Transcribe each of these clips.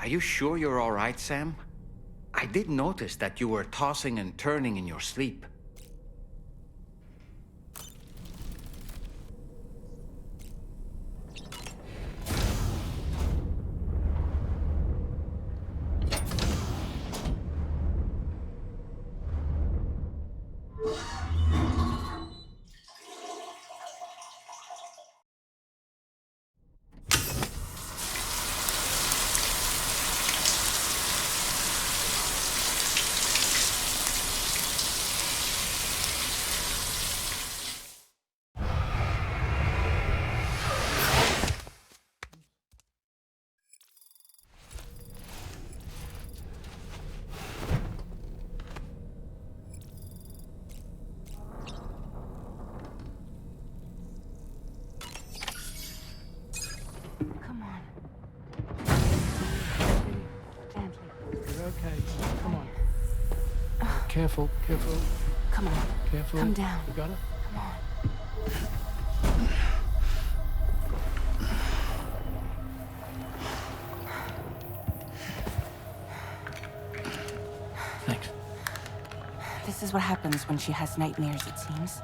Are you sure you're all right, Sam? I did notice that you were tossing and turning in your sleep. Come on. Gently. You're okay. Come on. Careful, careful, Come on. careful. Come down. You got it? Come on. Thanks. This is what happens when she has nightmares, it seems.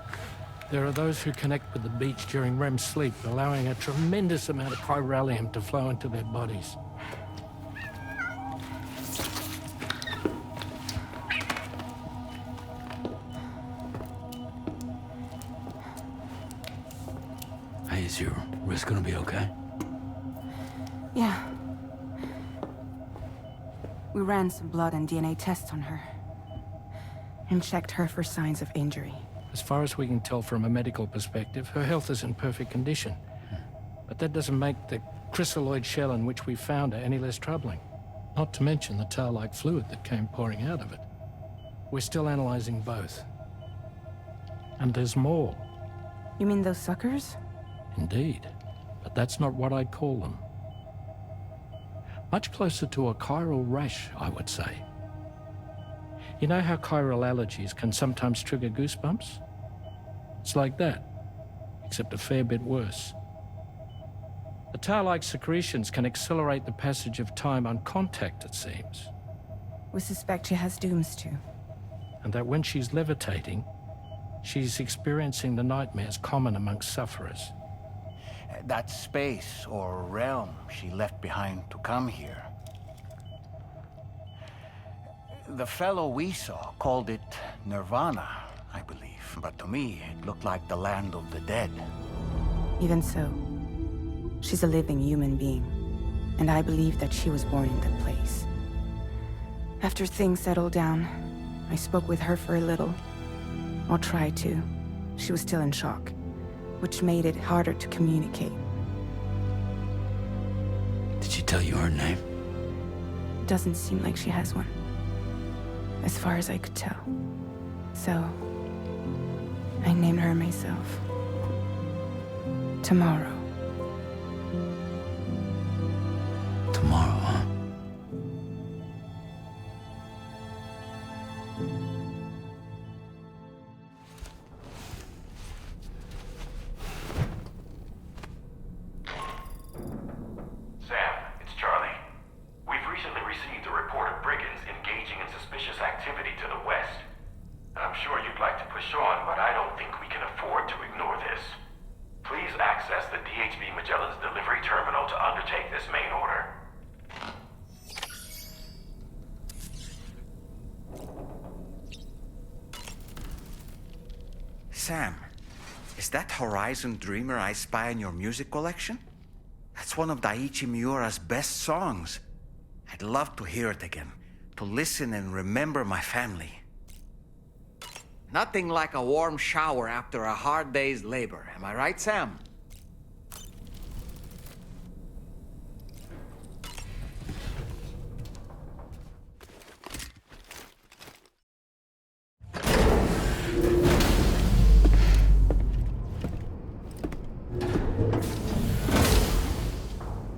There are those who connect with the beach during REM sleep, allowing a tremendous amount of chiralium to flow into their bodies. Hey, is your wrist gonna be okay? Yeah. We ran some blood and DNA tests on her. And checked her for signs of injury. As far as we can tell from a medical perspective, her health is in perfect condition. But that doesn't make the chrysaloid shell in which we found her any less troubling. Not to mention the tar-like fluid that came pouring out of it. We're still analyzing both. And there's more. You mean those suckers? Indeed. But that's not what I'd call them. Much closer to a chiral rash, I would say. You know how chiral allergies can sometimes trigger goosebumps? It's like that, except a fair bit worse. The tar-like secretions can accelerate the passage of time on contact, it seems. We suspect she has dooms too. And that when she's levitating, she's experiencing the nightmares common amongst sufferers. That space or realm she left behind to come here. The fellow we saw called it Nirvana, I believe. But to me, it looked like the land of the dead. Even so, she's a living human being. And I believe that she was born in that place. After things settled down, I spoke with her for a little. Or tried to. She was still in shock, which made it harder to communicate. Did she tell you her name? Doesn't seem like she has one. As far as I could tell. So, I named her myself. Tomorrow. Tomorrow, huh? Sam, it's Charlie. We've recently received a report of brigands engaging in suspicious activity to the west. I'm sure you'd like to push on, but I don't think we can afford to ignore this. Please access the DHB Magellan's delivery terminal to undertake this main order. Sam, is that Horizon Dreamer I spy in your music collection? That's one of Daiichi Miura's best songs. I'd love to hear it again, to listen and remember my family. Nothing like a warm shower after a hard day's labor, am I right, Sam?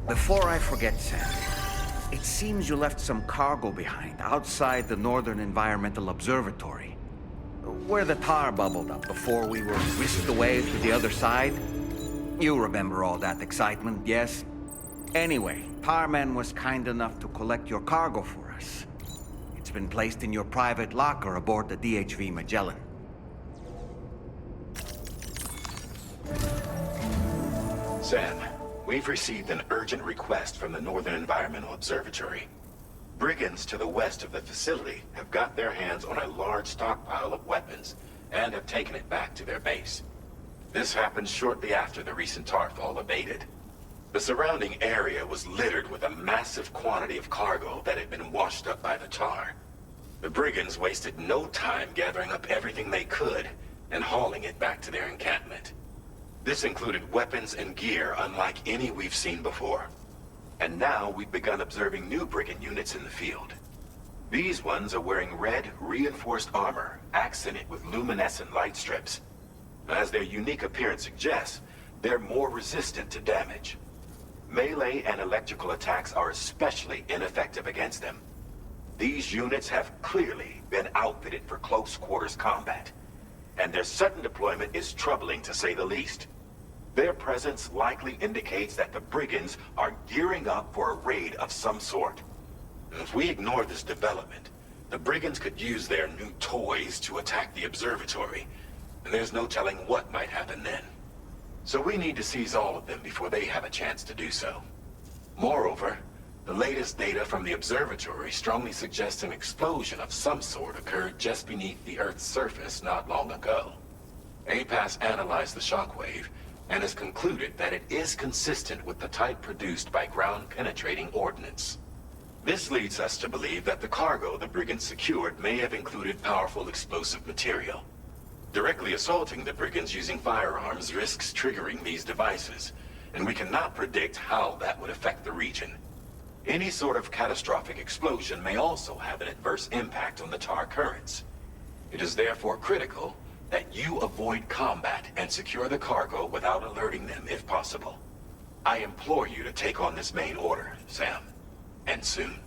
Before I forget, Sam, it seems you left some cargo behind outside the Northern Environmental Observatory, where the tar bubbled up before we were whisked away to the other side. You remember all that excitement, yes? Anyway, tarman was kind enough to collect your cargo for us. It's been placed in your private locker aboard the DHV Magellan. Sam, we've received an urgent request from the Northern Environmental Observatory. Brigands to the west of the facility have got their hands on a large stockpile of weapons and have taken it back to their base. This happened shortly after the recent Tarfall abated. The surrounding area was littered with a massive quantity of cargo that had been washed up by the tar. The brigands wasted no time gathering up everything they could and hauling it back to their encampment. This included weapons and gear unlike any we've seen before. And now we've begun observing new brigand units in the field. These ones are wearing red, reinforced armor, accented with luminescent light strips. As their unique appearance suggests, they're more resistant to damage. Melee and electrical attacks are especially ineffective against them. These units have clearly been outfitted for close quarters combat, and their sudden deployment is troubling to say the least. Their presence likely indicates that the brigands are gearing up for a raid of some sort. If we ignore this development, the brigands could use their new toys to attack the observatory, and there's no telling what might happen then. So we need to seize all of them before they have a chance to do so. Moreover, the latest data from the observatory strongly suggests an explosion of some sort occurred just beneath the Earth's surface not long ago. APAS analyzed the shockwave and has concluded that it is consistent with the type produced by ground-penetrating ordnance. This leads us to believe that the cargo the brigands secured may have included powerful explosive material. Directly assaulting the brigands using firearms risks triggering these devices, and we cannot predict how that would affect the region. Any sort of catastrophic explosion may also have an adverse impact on the tar currents. It is therefore critical that you avoid combat and secure the cargo without alerting them if possible. I implore you to take on this main order, Sam. And soon.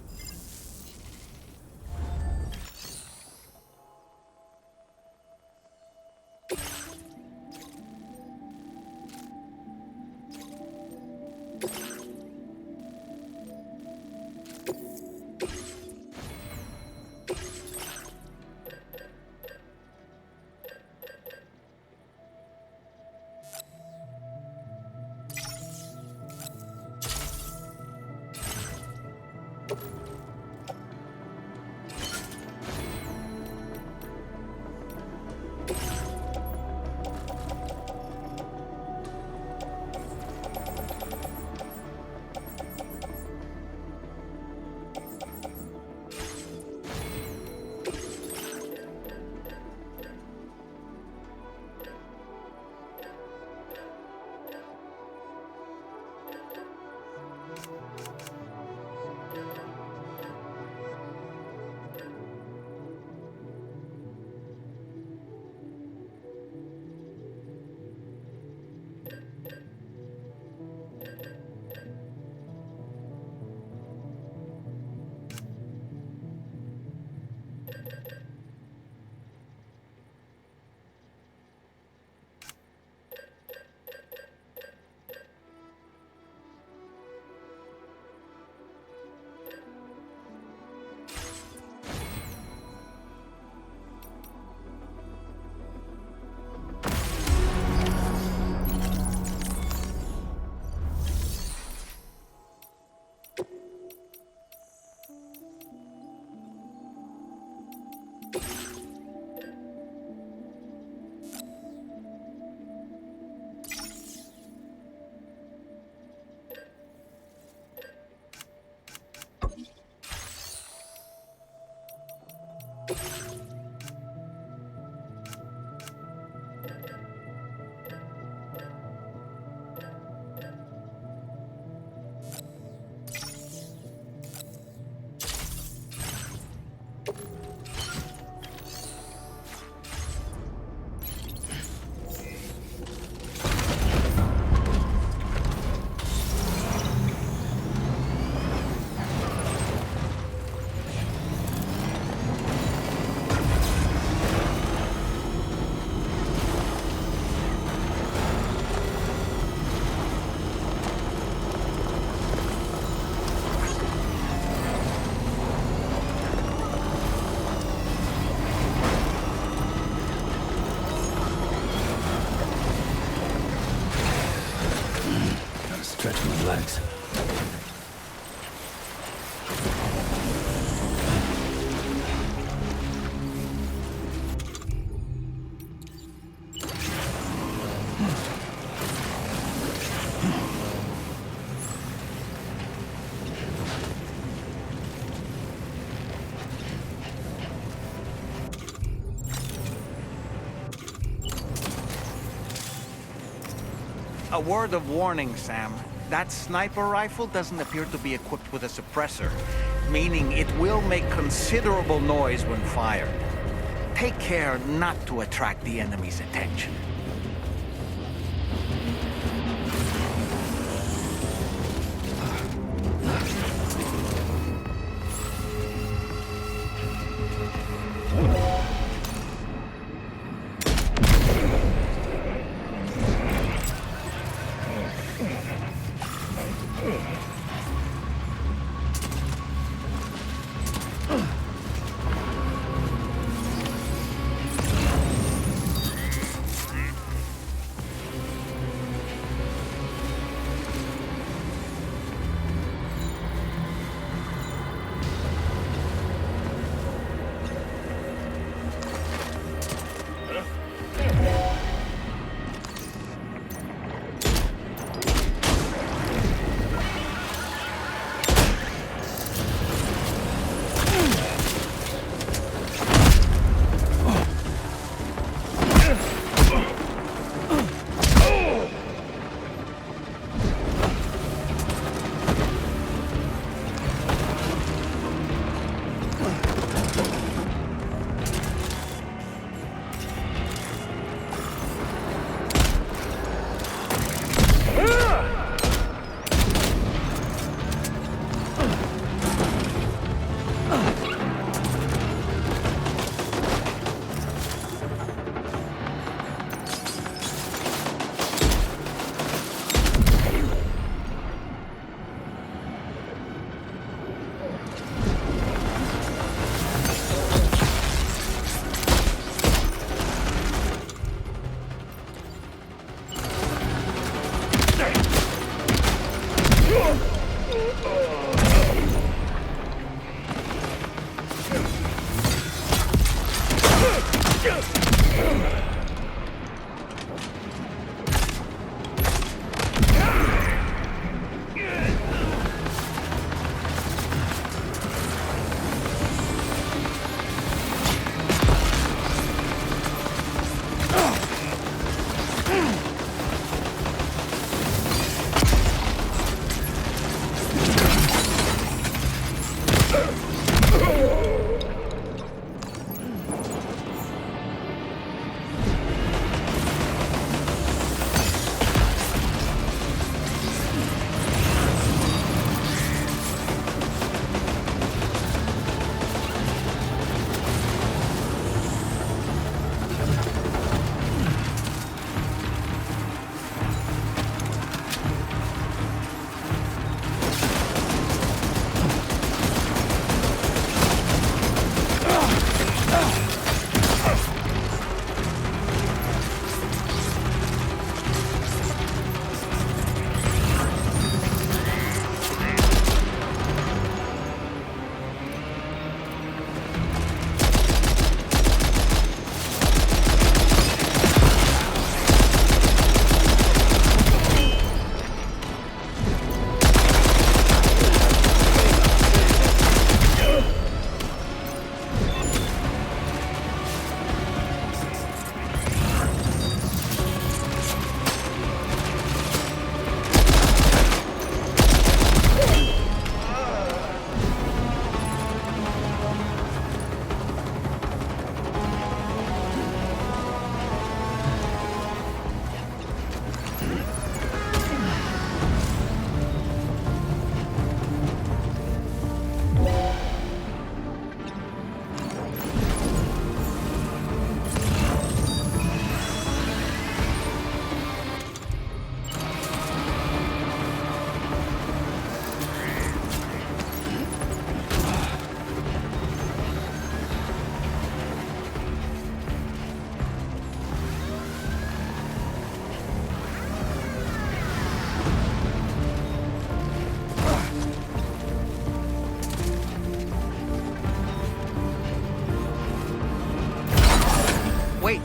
Thanks. A word of warning, Sam. That sniper rifle doesn't appear to be equipped with a suppressor, meaning it will make considerable noise when fired. Take care not to attract the enemy's attention.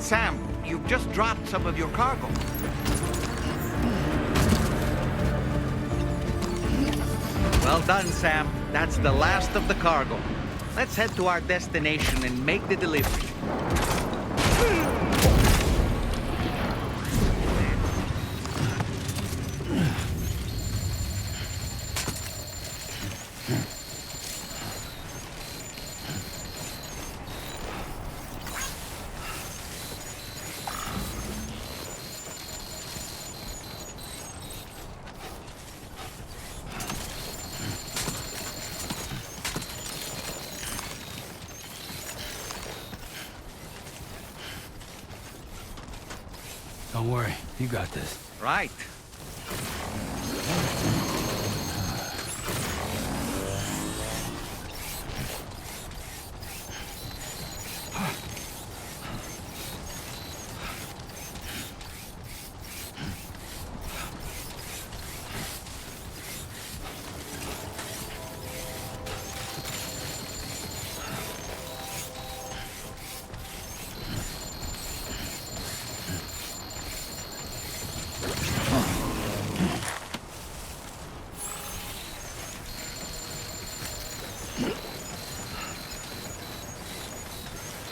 Sam, you've just dropped some of your cargo. Well done, Sam. That's the last of the cargo. Let's head to our destination and make the delivery. Don't worry, you got this. Right.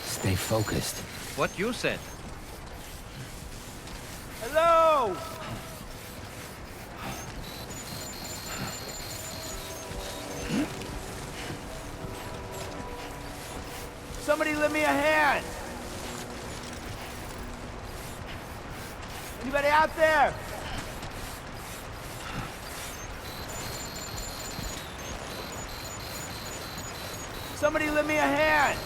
Stay focused. What you said. Hello! Somebody lend me a hand! Anybody out there? Somebody lend me a hand!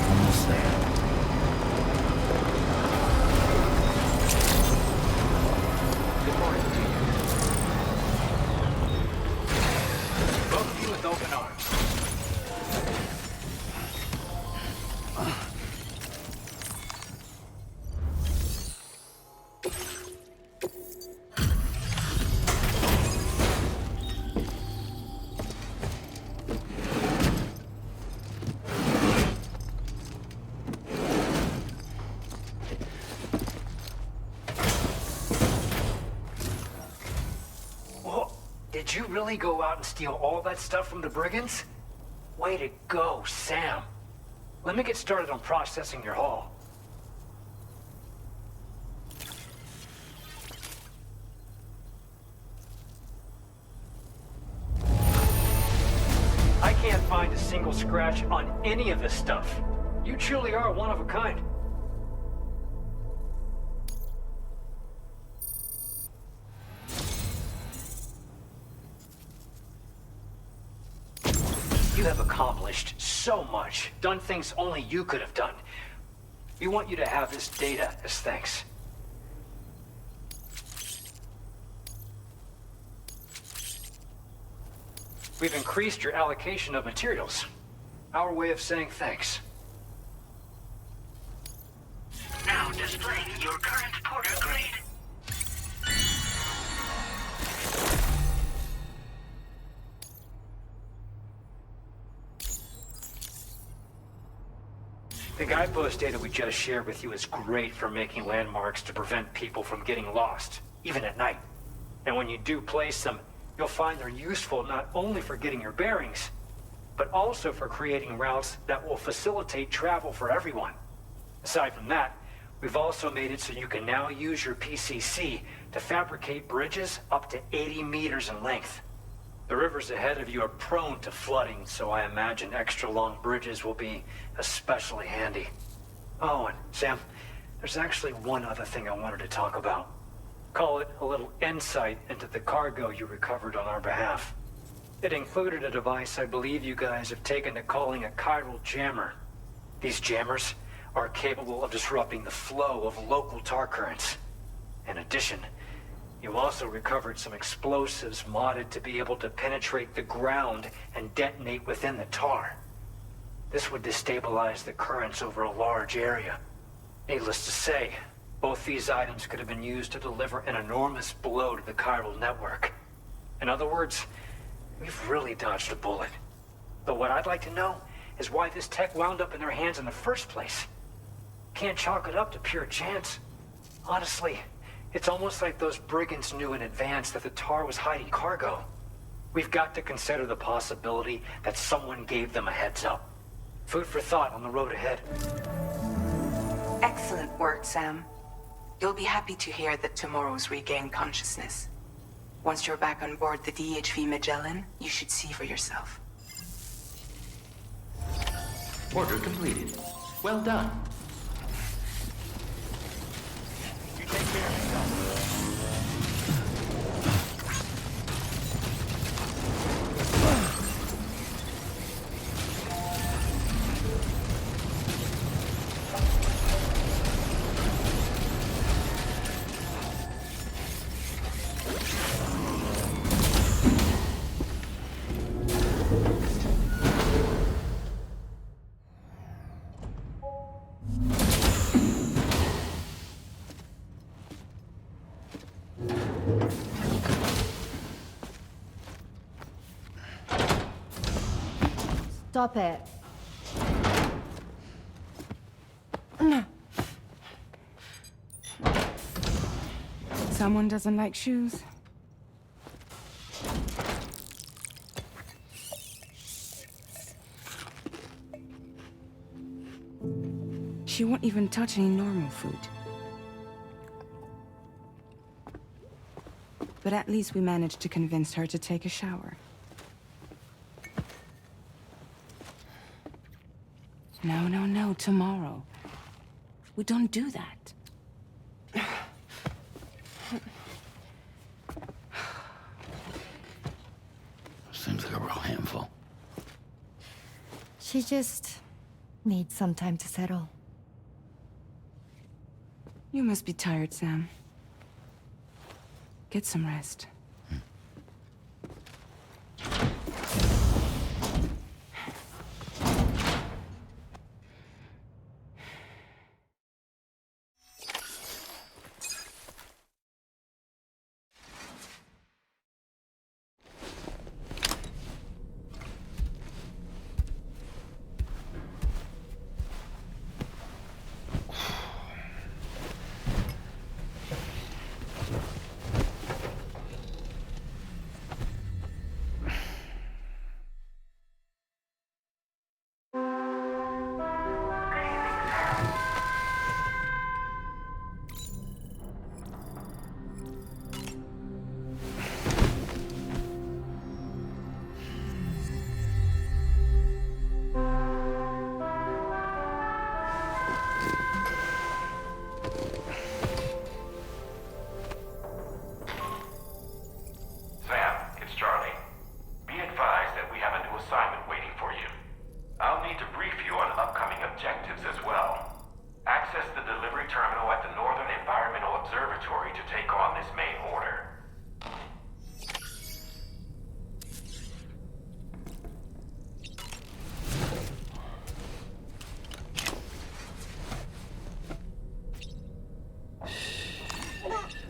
Almost there. Good morning to you. Welcome you with open arms. Did you really go out and steal all that stuff from the brigands? Way to go, Sam. Let me get started on processing your haul. I can't find a single scratch on any of this stuff. You truly are one of a kind. You have accomplished so much, done things only you could have done. We want you to have this data as thanks. We've increased your allocation of materials. Our way of saying thanks. Now displaying your current Porter grade. The guidepost data we just shared with you is great for making landmarks to prevent people from getting lost, even at night. And when you do place them, you'll find they're useful not only for getting your bearings, but also for creating routes that will facilitate travel for everyone. Aside from that, we've also made it so you can now use your PCC to fabricate bridges up to 80 meters in length. The rivers ahead of you are prone to flooding, so I imagine extra long bridges will be especially handy. Oh, and Sam, there's actually one other thing I wanted to talk about. Call it a little insight into the cargo you recovered on our behalf. It included a device I believe you guys have taken to calling a chiral jammer. These jammers are capable of disrupting the flow of local tar currents. In addition, you also recovered some explosives modded to be able to penetrate the ground and detonate within the tar. This would destabilize the currents over a large area. Needless to say, both these items could have been used to deliver an enormous blow to the chiral network. In other words, we've really dodged a bullet. But what I'd like to know is why this tech wound up in their hands in the first place. Can't chalk it up to pure chance. Honestly, it's almost like those brigands knew in advance that the tar was hiding cargo. We've got to consider the possibility that someone gave them a heads up. Food for thought on the road ahead. Excellent work, Sam. You'll be happy to hear that tomorrow's regained consciousness. Once you're back on board the DHV Magellan, you should see for yourself. Order completed. Well done. You take care of yourself. Stop it. Someone doesn't like shoes? She won't even touch any normal food. But at least we managed to convince her to take a shower. No, tomorrow. We don't do that. Seems like a real handful. She just needs some time to settle. You must be tired, Sam. Get some rest.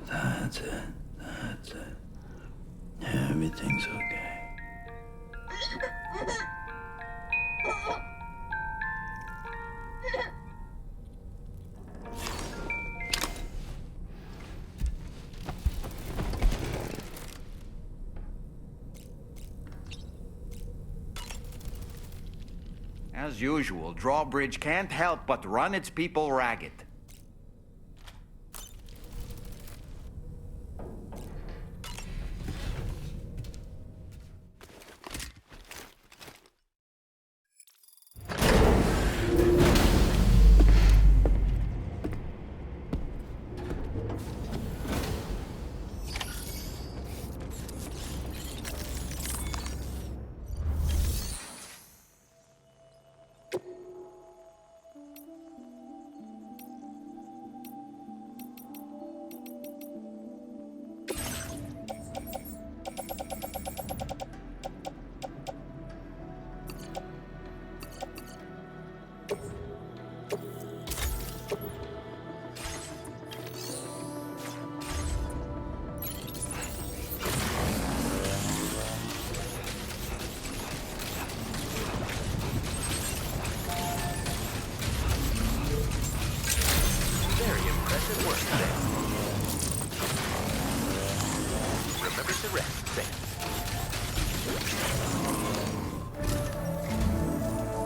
That's it. Everything's okay. As usual, Drawbridge can't help but run its people ragged.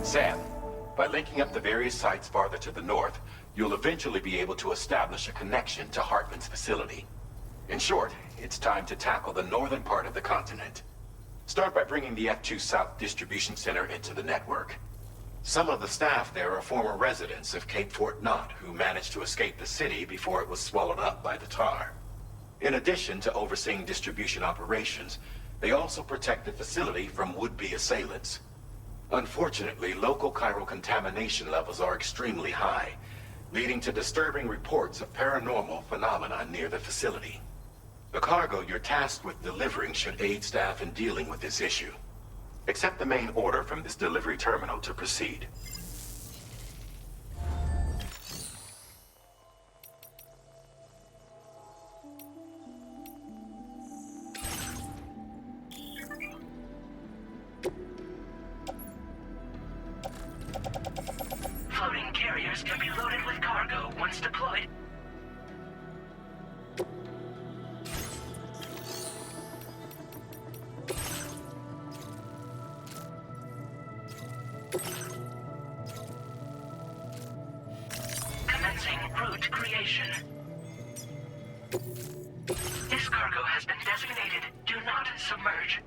Sam, by linking up the various sites farther to the north, you'll eventually be able to establish a connection to Hartman's facility. In short, it's time to tackle the northern part of the continent. Start by bringing the F2 South Distribution Center into the network. Some of the staff there are former residents of Cape Fort Knott who managed to escape the city before it was swallowed up by the tar. In addition to overseeing distribution operations, they also protect the facility from would-be assailants. Unfortunately, local chiral contamination levels are extremely high, leading to disturbing reports of paranormal phenomena near the facility. The cargo you're tasked with delivering should aid staff in dealing with this issue. Accept the main order from this delivery terminal to proceed. Floating carriers can be loaded with cargo once deployed. Commencing route creation. This cargo has been designated Do Not Submerge.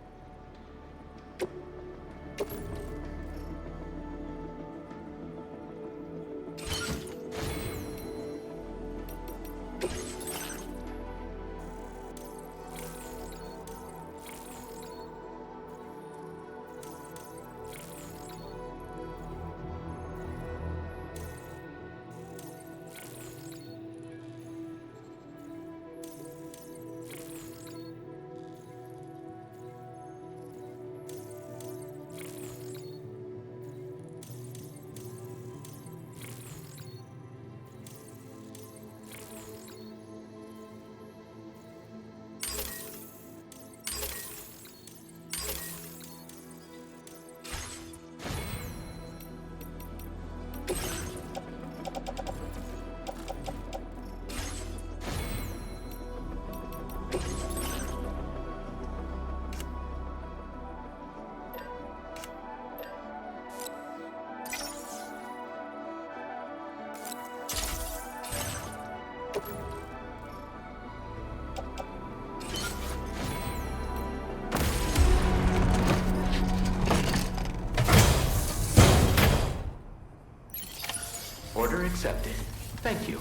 Order accepted. Thank you.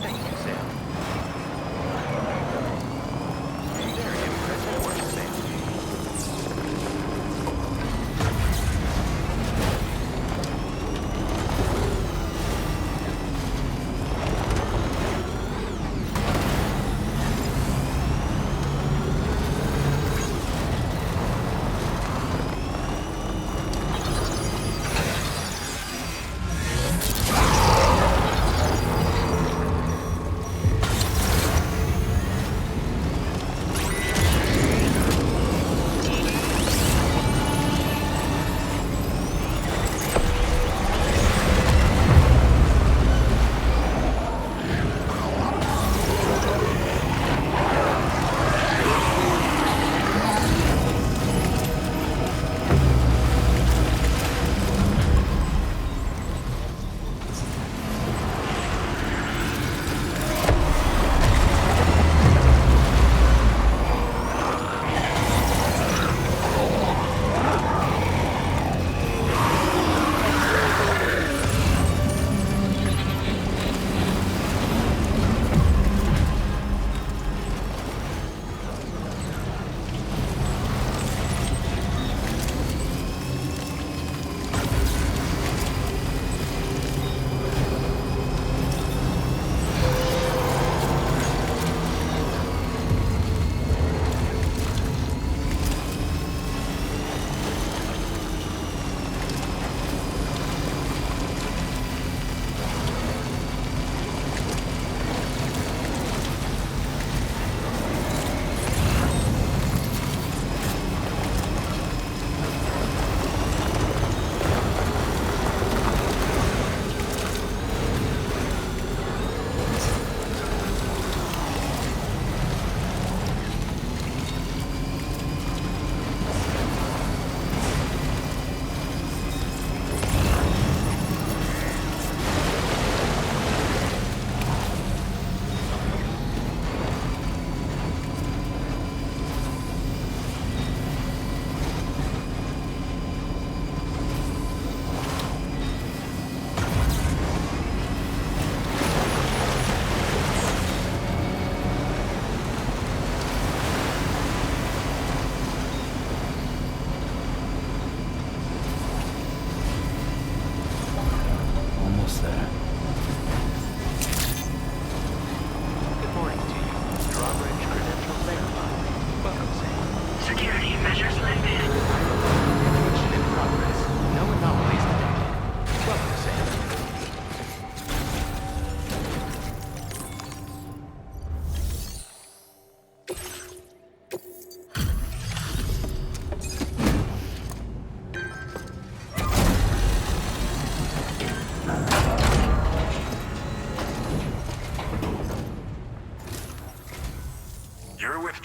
Thank you, Sam. Very impressive work, Sam.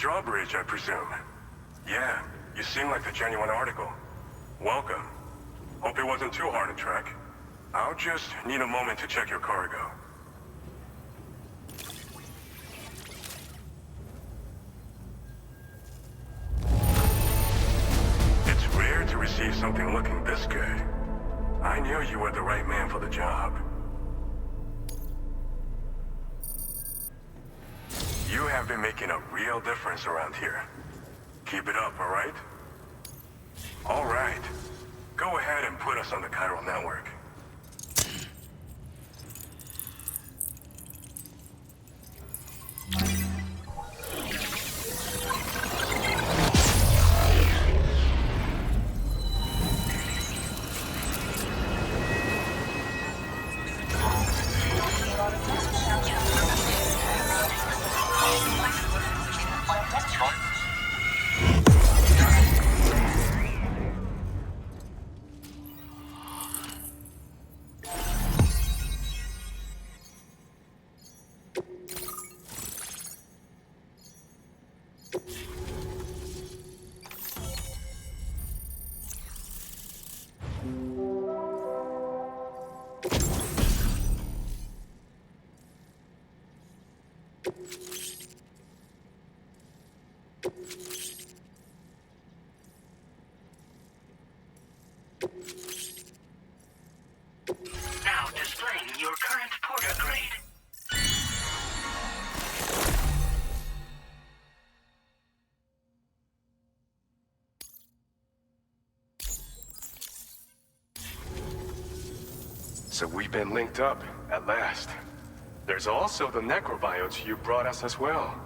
drawbridge, I presume. Yeah, you seem like the genuine article. Welcome. Hope it wasn't too hard to track. I'll just need a moment to check your cargo. It's rare to receive something looking this good. I knew you were the right man for the job. You have been making a real difference around here. Keep it up, all right? All right. Go ahead and put us on the chiral network. Now displaying your current porter grade. So we've been linked up, at last. There's also the necrobiotes you brought us as well.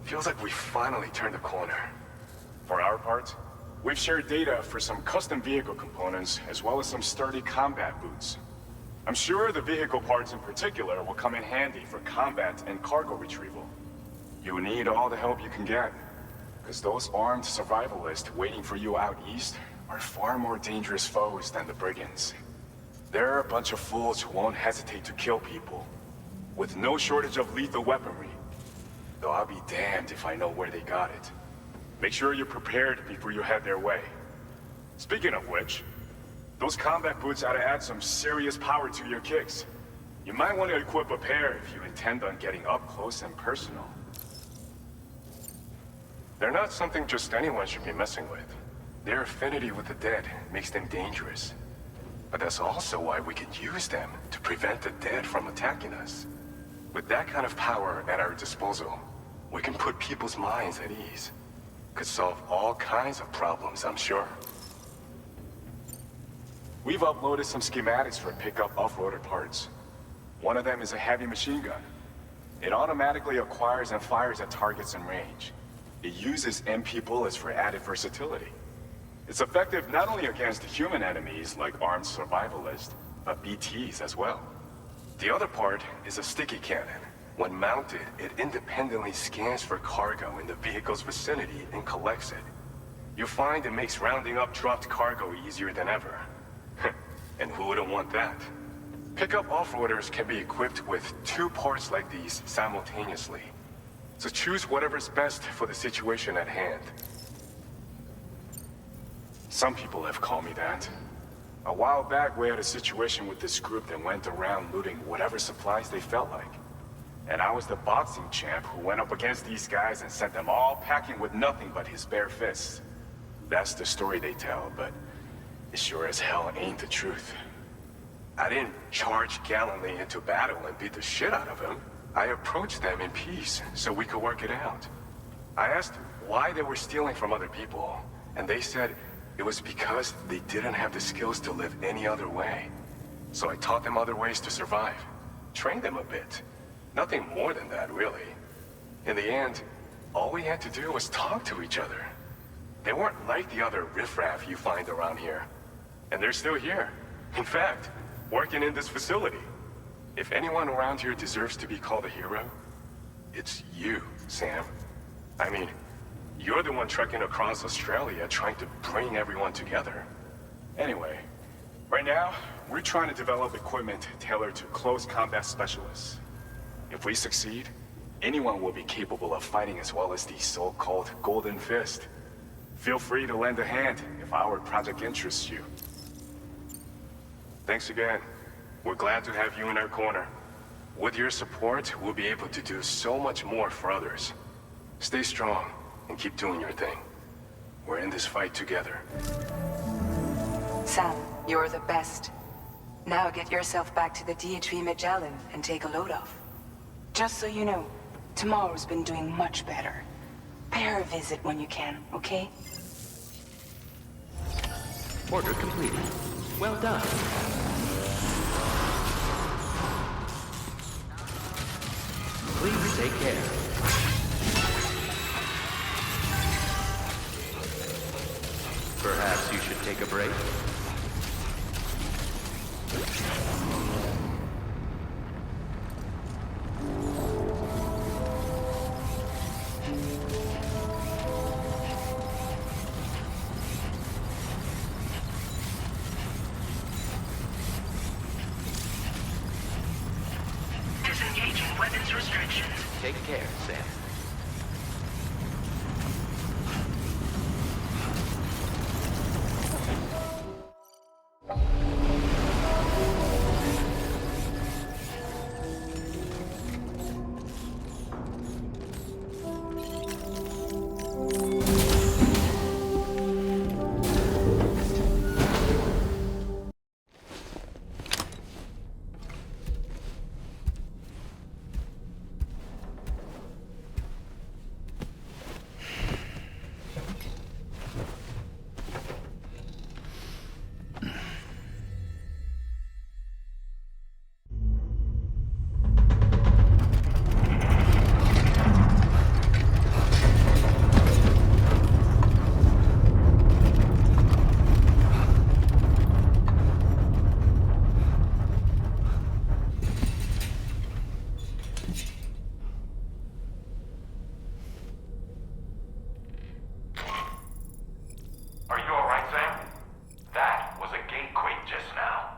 Feels like we finally turned the corner. For our part, we've shared data for some custom vehicle components, as well as some sturdy combat boots. I'm sure the vehicle parts in particular will come in handy for combat and cargo retrieval. You need all the help you can get, because those armed survivalists waiting for you out east are far more dangerous foes than the brigands. They're a bunch of fools who won't hesitate to kill people, with no shortage of lethal weaponry. Though I'll be damned if I know where they got it. Make sure you're prepared before you head their way. Speaking of which, those combat boots ought to add some serious power to your kicks. You might want to equip a pair if you intend on getting up close and personal. They're not something just anyone should be messing with. Their affinity with the dead makes them dangerous. But that's also why we can use them to prevent the dead from attacking us. With that kind of power at our disposal, we can put people's minds at ease. Could solve all kinds of problems, I'm sure. We've uploaded some schematics for pickup off-roader parts. One of them is a heavy machine gun. It automatically acquires and fires at targets in range. It uses MP bullets for added versatility. It's effective not only against human enemies like armed survivalists, but BTs as well. The other part is a sticky cannon. When mounted, it independently scans for cargo in the vehicle's vicinity and collects it. You'll find it makes rounding up dropped cargo easier than ever. And who wouldn't want that? Pickup off-roaders can be equipped with 2 parts like these simultaneously. So choose whatever's best for the situation at hand. Some people have called me that. A while back, we had a situation with this group that went around looting whatever supplies they felt like. And I was the boxing champ who went up against these guys and sent them all packing with nothing but his bare fists. That's the story they tell, but it sure as hell ain't the truth. I didn't charge gallantly into battle and beat the shit out of them. I approached them in peace so we could work it out. I asked why they were stealing from other people, and they said it was because they didn't have the skills to live any other way. So I taught them other ways to survive, trained them a bit. Nothing more than that, really. In the end, all we had to do was talk to each other. They weren't like the other riffraff you find around here. And they're still here. In fact, working in this facility. If anyone around here deserves to be called a hero, it's you, Sam. I mean, you're the one trekking across Australia trying to bring everyone together. Anyway, right now, we're trying to develop equipment tailored to close combat specialists. If we succeed, anyone will be capable of fighting as well as the so-called Golden Fist. Feel free to lend a hand if our project interests you. Thanks again. We're glad to have you in our corner. With your support, we'll be able to do so much more for others. Stay strong and keep doing your thing. We're in this fight together. Sam, you're the best. Now get yourself back to the DHV Magellan and take a load off. Just so you know, Tomorrow's been doing much better. Pay her a visit when you can, okay? Order completed. Well done. Please take care. Perhaps you should take a break? Disengaging weapons restrictions. Take care, Sam. Are you alright, Sam? That was a gate quake just now.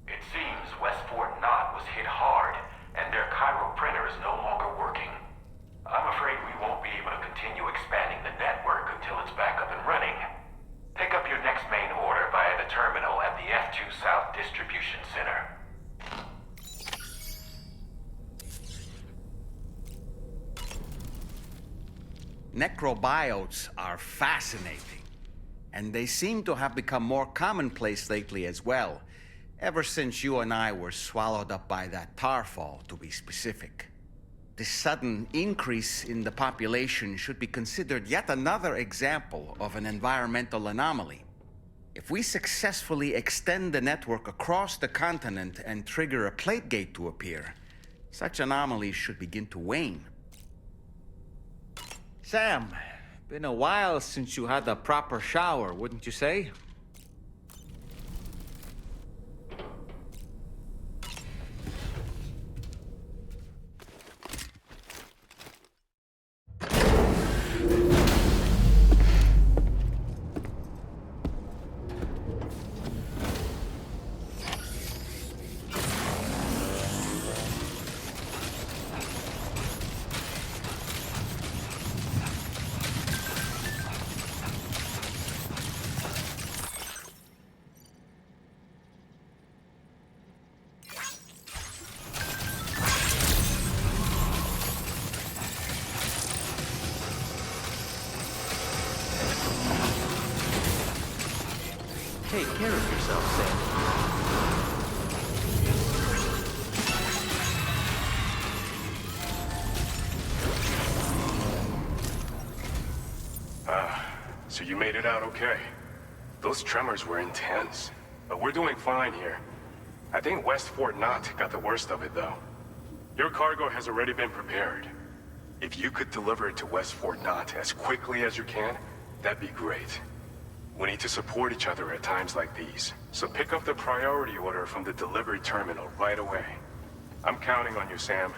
It seems West Fort Knott was hit hard, and their Cairo printer is no longer working. I'm afraid we won't be able to continue expanding the network until it's back up and running. Pick up your next main order via the terminal at the F2 South Distribution Center. Necrobiotes are fascinating, and they seem to have become more commonplace lately as well, ever since you and I were swallowed up by that tarfall, to be specific. This sudden increase in the population should be considered yet another example of an environmental anomaly. If we successfully extend the network across the continent and trigger a plate gate to appear, such anomalies should begin to wane. Sam, been a while since you had a proper shower, wouldn't you say? Take care of yourself, Sam. So you made it out okay. Those tremors were intense, but we're doing fine here. I think West Fort Knott got the worst of it, though. Your cargo has already been prepared. If you could deliver it to West Fort Knott as quickly as you can, that'd be great. We need to support each other at times like these, so pick up the priority order from the delivery terminal right away. I'm counting on you, Sam.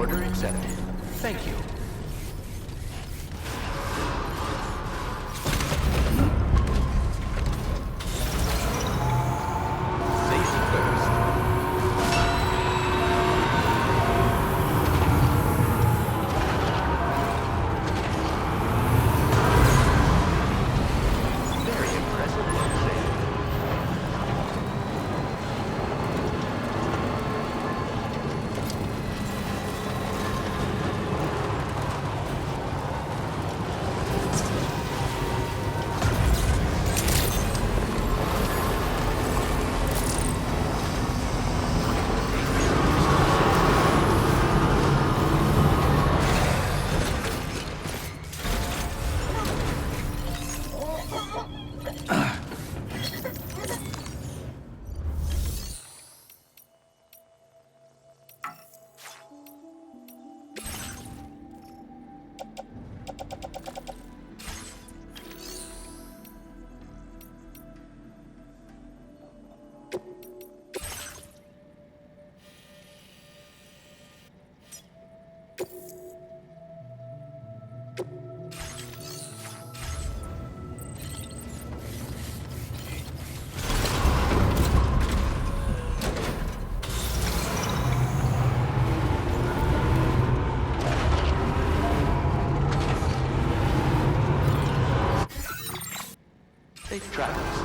Order accepted. Thank you. Safety first. Very impressive work, Sam. Safe travels.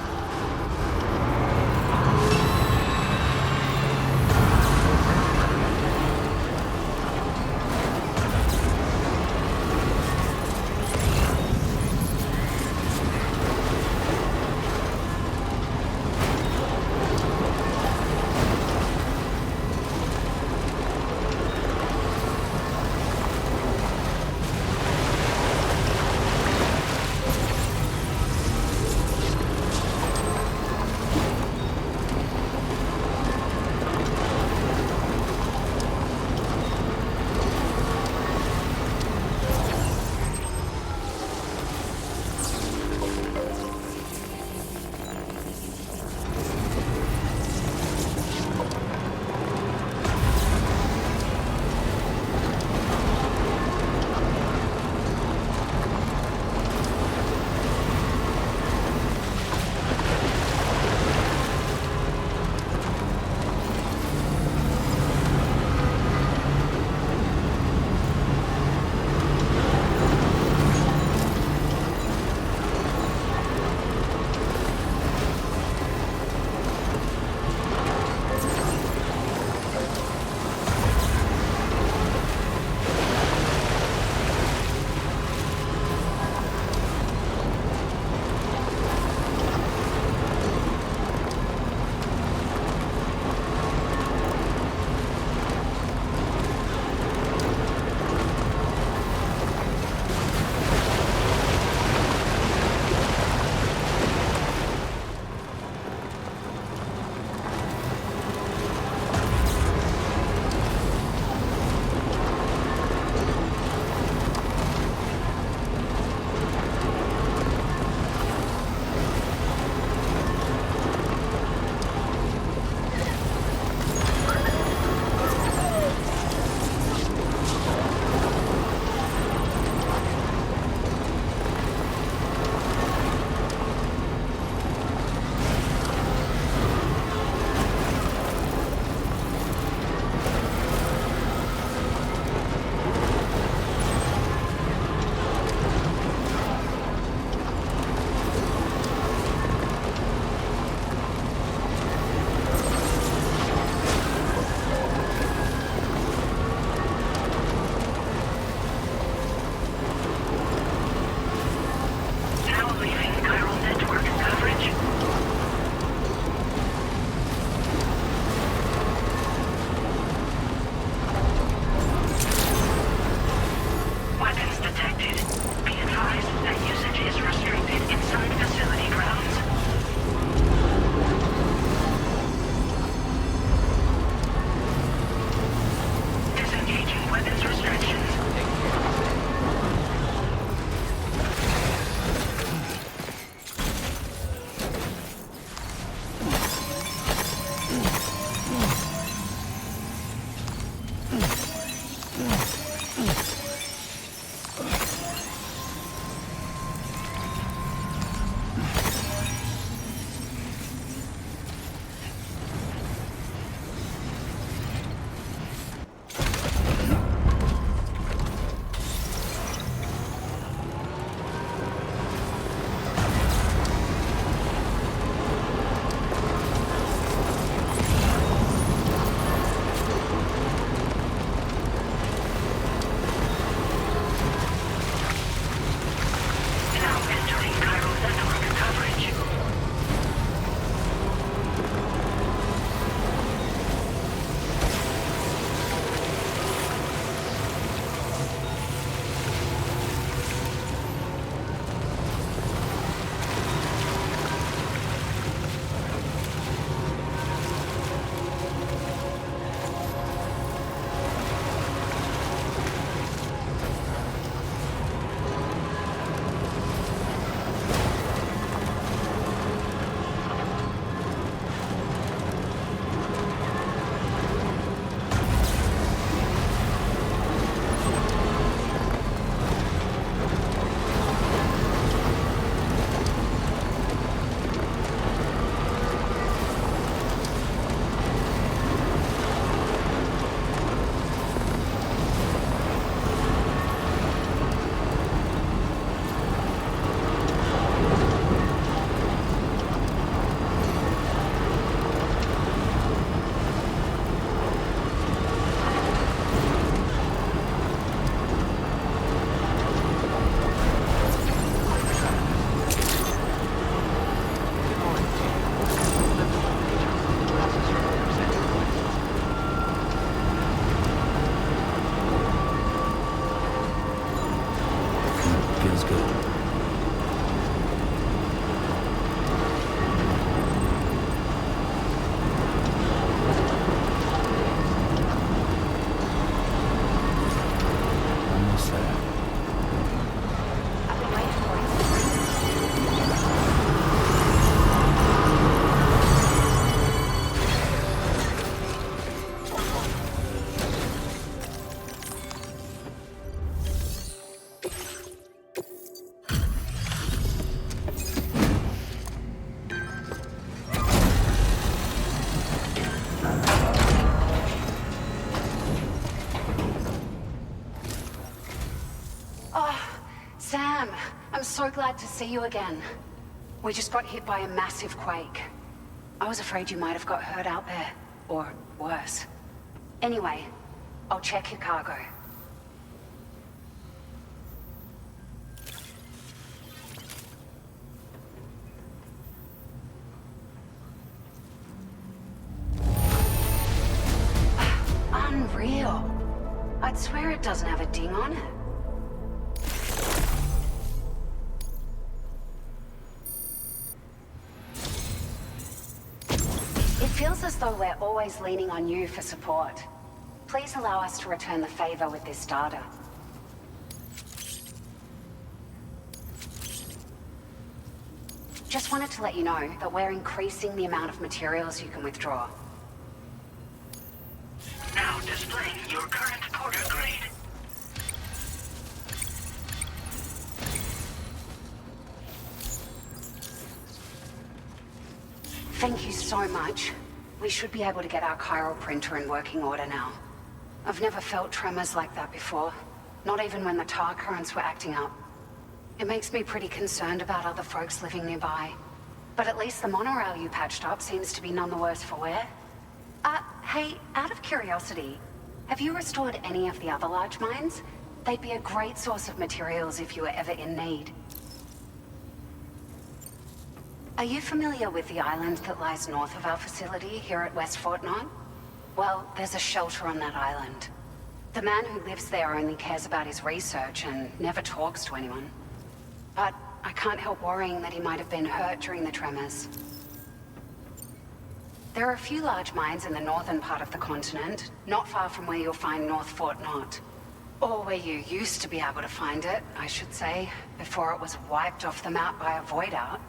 Sam, I'm so glad to see you again. We just got hit by a massive quake. I was afraid you might have got hurt out there, or worse. Anyway, I'll check your cargo. Unreal. I'd swear it doesn't have a ding on it. It feels as though we're always leaning on you for support. Please allow us to return the favor with this data. Just wanted to let you know that we're increasing the amount of materials you can withdraw. Now displaying your current porter grade. Thank you so much. We should be able to get our chiral printer in working order now. I've never felt tremors like that before, not even when the tar currents were acting up. It makes me pretty concerned about other folks living nearby. But at least the monorail you patched up seems to be none the worse for wear. Hey, out of curiosity, have you restored any of the other large mines? They'd be a great source of materials if you were ever in need. Are you familiar with the island that lies north of our facility here at West Fort Knott? Well, there's a shelter on that island. The man who lives there only cares about his research and never talks to anyone. But I can't help worrying that he might have been hurt during the tremors. There are a few large mines in the northern part of the continent, not far from where you'll find North Fort Knott. Or where you used to be able to find it, I should say, before it was wiped off the map by a void out.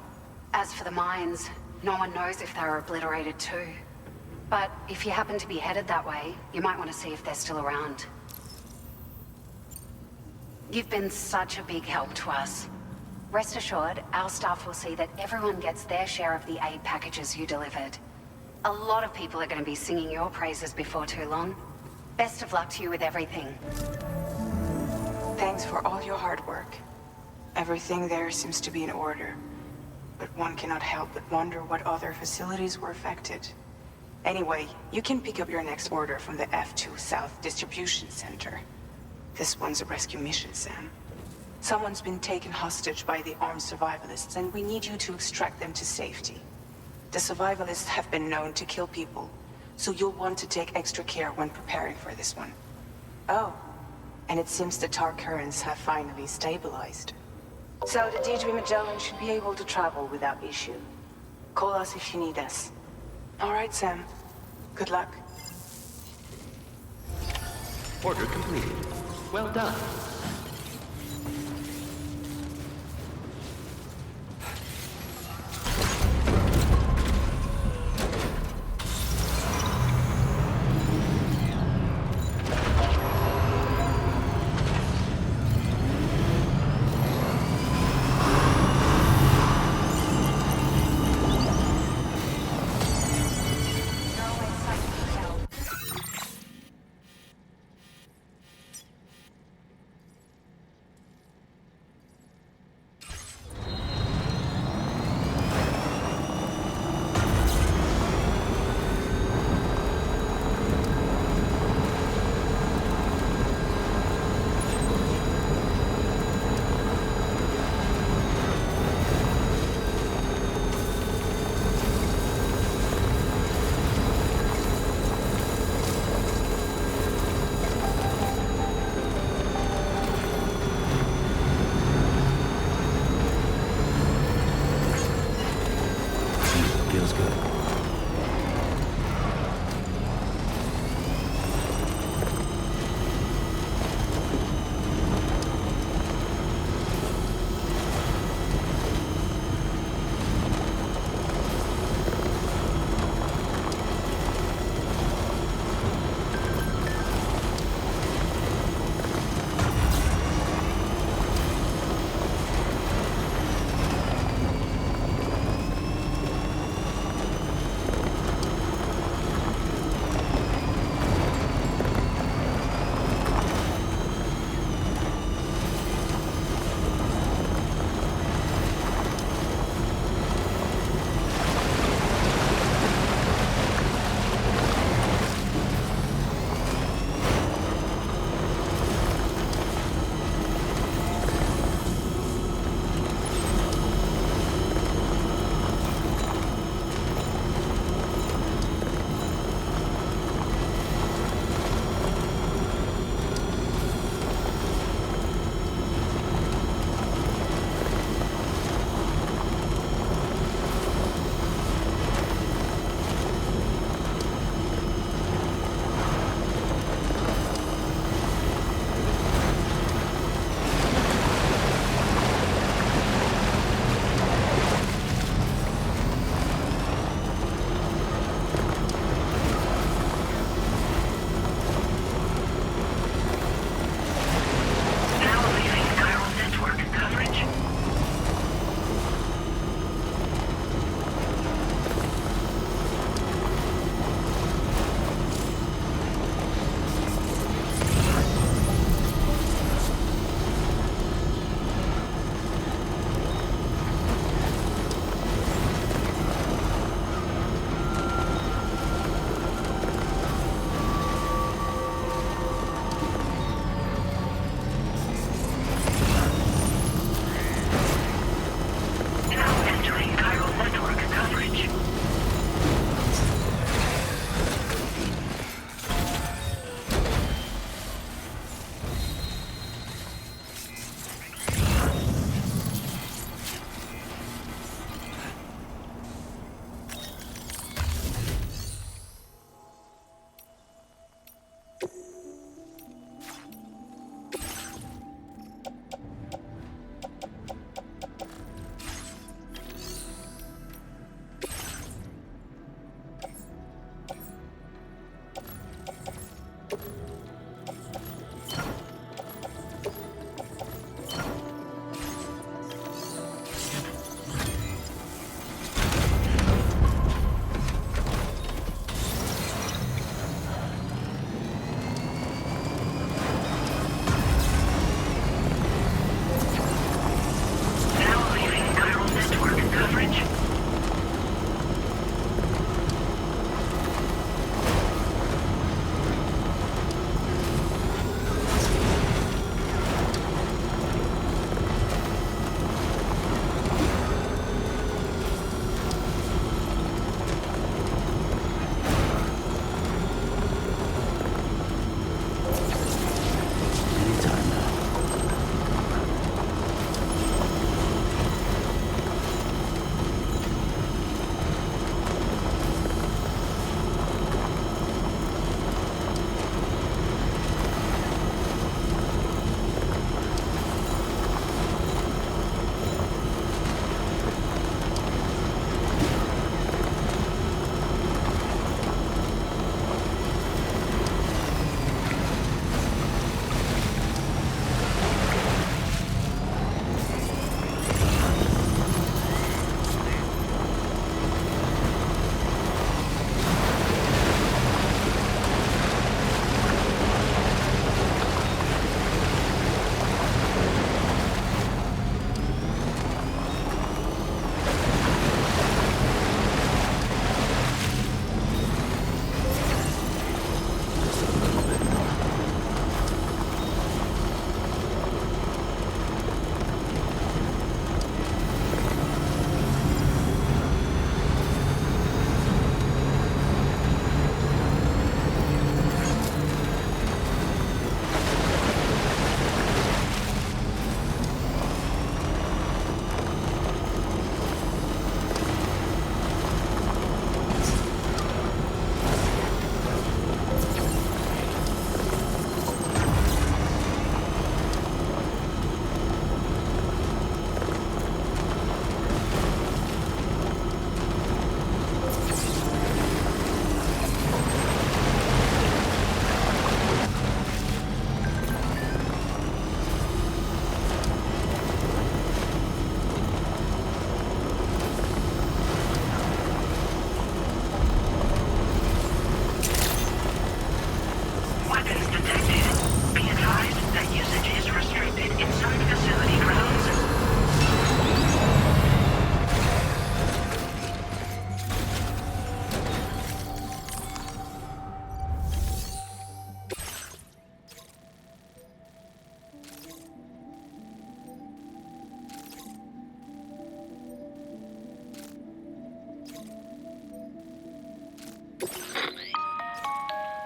As for the mines, no one knows if they were obliterated too. But if you happen to be headed that way, you might want to see if they're still around. You've been such a big help to us. Rest assured, our staff will see that everyone gets their share of the aid packages you delivered. A lot of people are going to be singing your praises before too long. Best of luck to you with everything. Thanks for all your hard work. Everything there seems to be in order. But one cannot help but wonder what other facilities were affected. Anyway, you can pick up your next order from the F2 South Distribution Center. This one's a rescue mission, Sam. Someone's been taken hostage by the armed survivalists, and we need you to extract them to safety. The survivalists have been known to kill people, so you'll want to take extra care when preparing for this one. Oh, and it seems the tar currents have finally stabilized. So the Deirdre Magellan should be able to travel without issue. Call us if you need us. All right, Sam. Good luck. Order completed. Well done.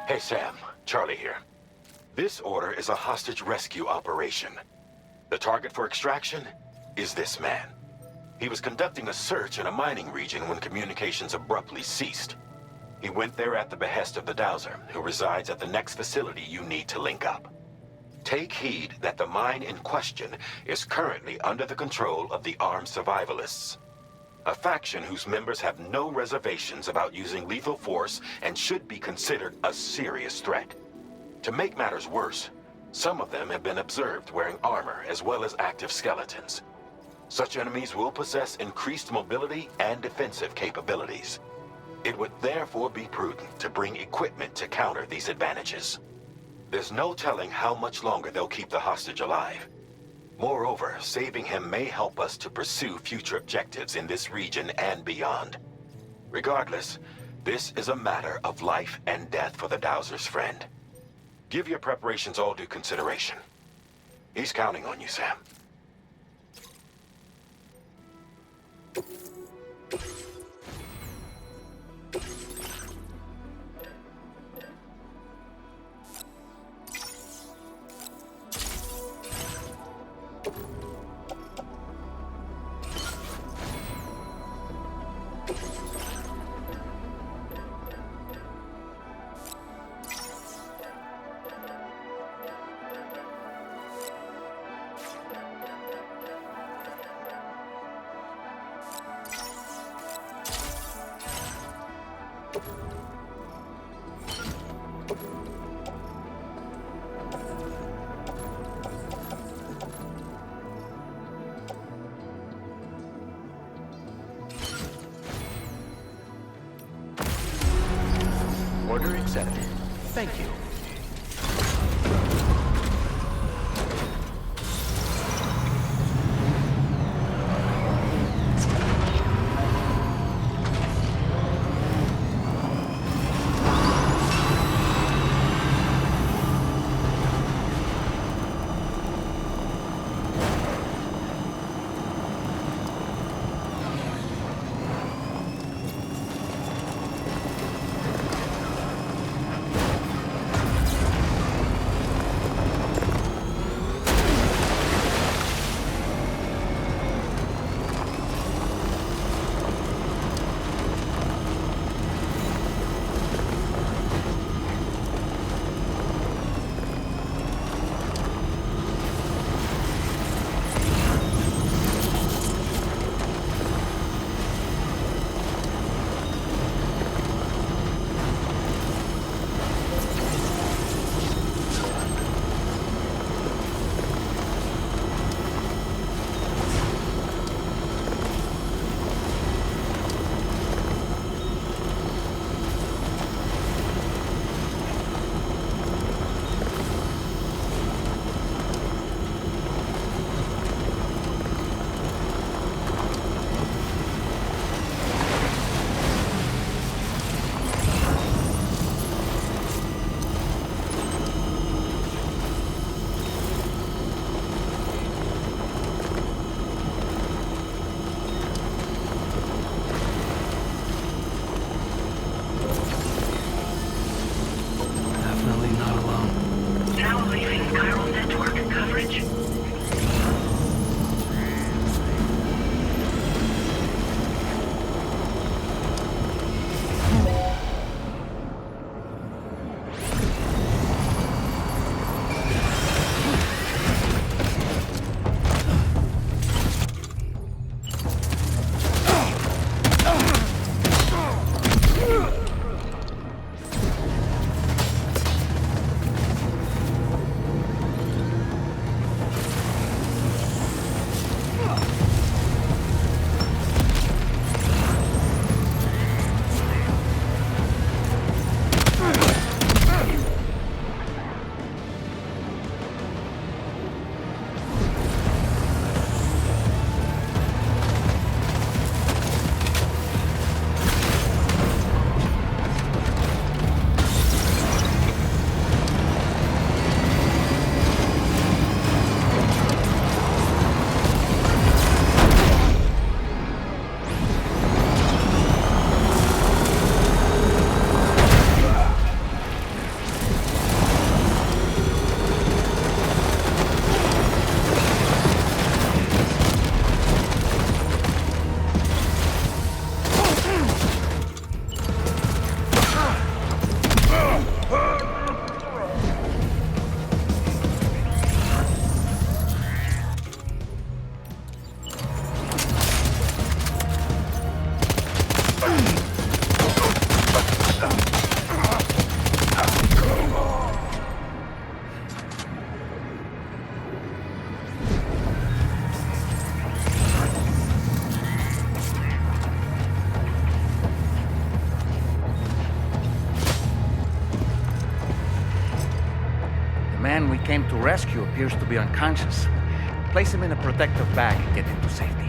Hey, Sam. Charlie here. This order is a hostage rescue operation. The target for extraction is this man. He was conducting a search in a mining region when communications abruptly ceased. He went there at the behest of the Dowser, who resides at the next facility you need to link up. Take heed that the mine in question is currently under the control of the armed survivalists, a faction whose members have no reservations about using lethal force and should be considered a serious threat. To make matters worse, some of them have been observed wearing armor as well as active skeletons. Such enemies will possess increased mobility and defensive capabilities. It would therefore be prudent to bring equipment to counter these advantages. There's no telling how much longer they'll keep the hostage alive. Moreover, saving him may help us to pursue future objectives in this region and beyond. Regardless, this is a matter of life and death for the Dowser's friend. Give your preparations all due consideration. He's counting on you, Sam. Order accepted. Thank you. man we came to rescue appears to be unconscious. Place him in a protective bag and get him to safety.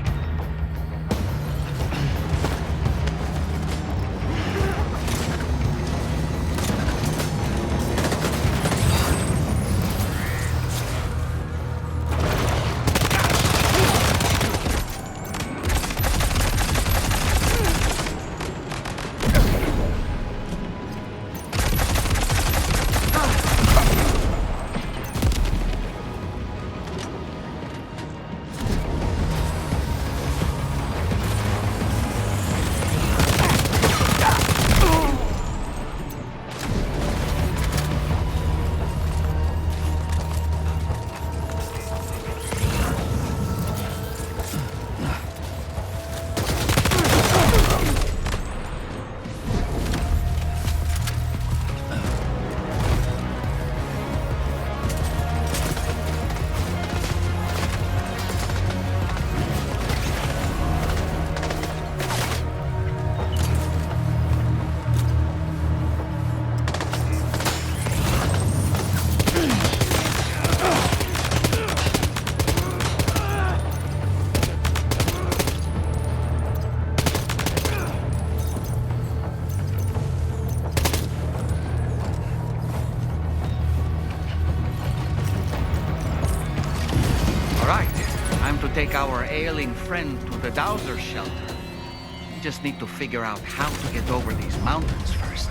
Take our ailing friend to the Dowser shelter. We just need to figure out how to get over these mountains first.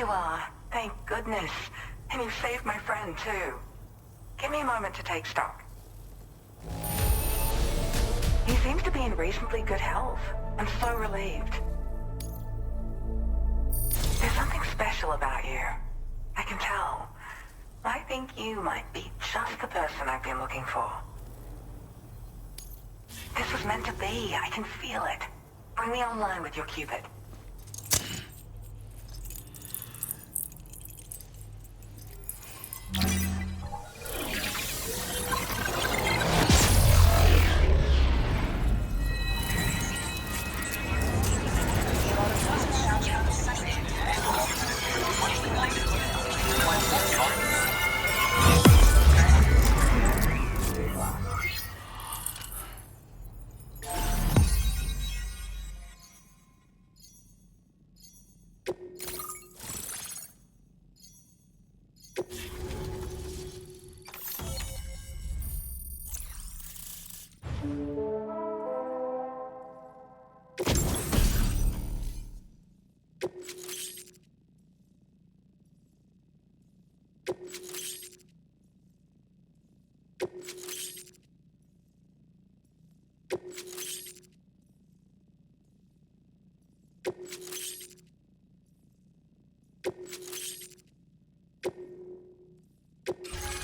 you are. Thank goodness. And you saved my friend, too. Give me a moment to take stock. He seems to be in reasonably good health. I'm so relieved. There's something special about you. I can tell. I think you might be just the person I've been looking for. This was meant to be. I can feel it. Bring me online with your Cupid.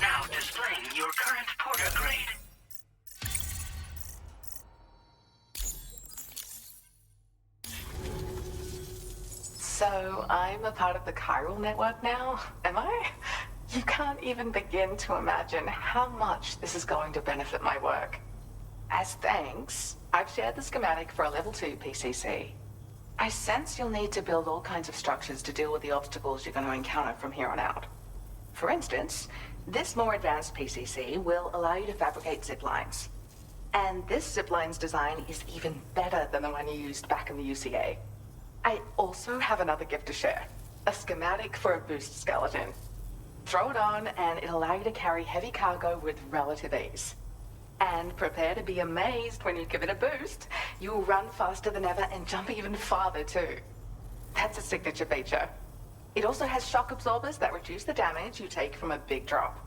Now displaying your current porter grade. So I'm a part of the chiral network now, am I? You can't even begin to imagine how much this is going to benefit my work. As thanks, I've shared the schematic for a level 2 PCC. I sense you'll need to build all kinds of structures to deal with the obstacles you're going to encounter from here on out. For instance, this more advanced PCC will allow you to fabricate zip lines. And this zip line's design is even better than the one you used back in the UCA. I also have another gift to share. A schematic for a boost skeleton. Throw it on and it'll allow you to carry heavy cargo with relative ease. And prepare to be amazed when you give it a boost. You'll run faster than ever and jump even farther too. That's a signature feature. It also has shock absorbers that reduce the damage you take from a big drop.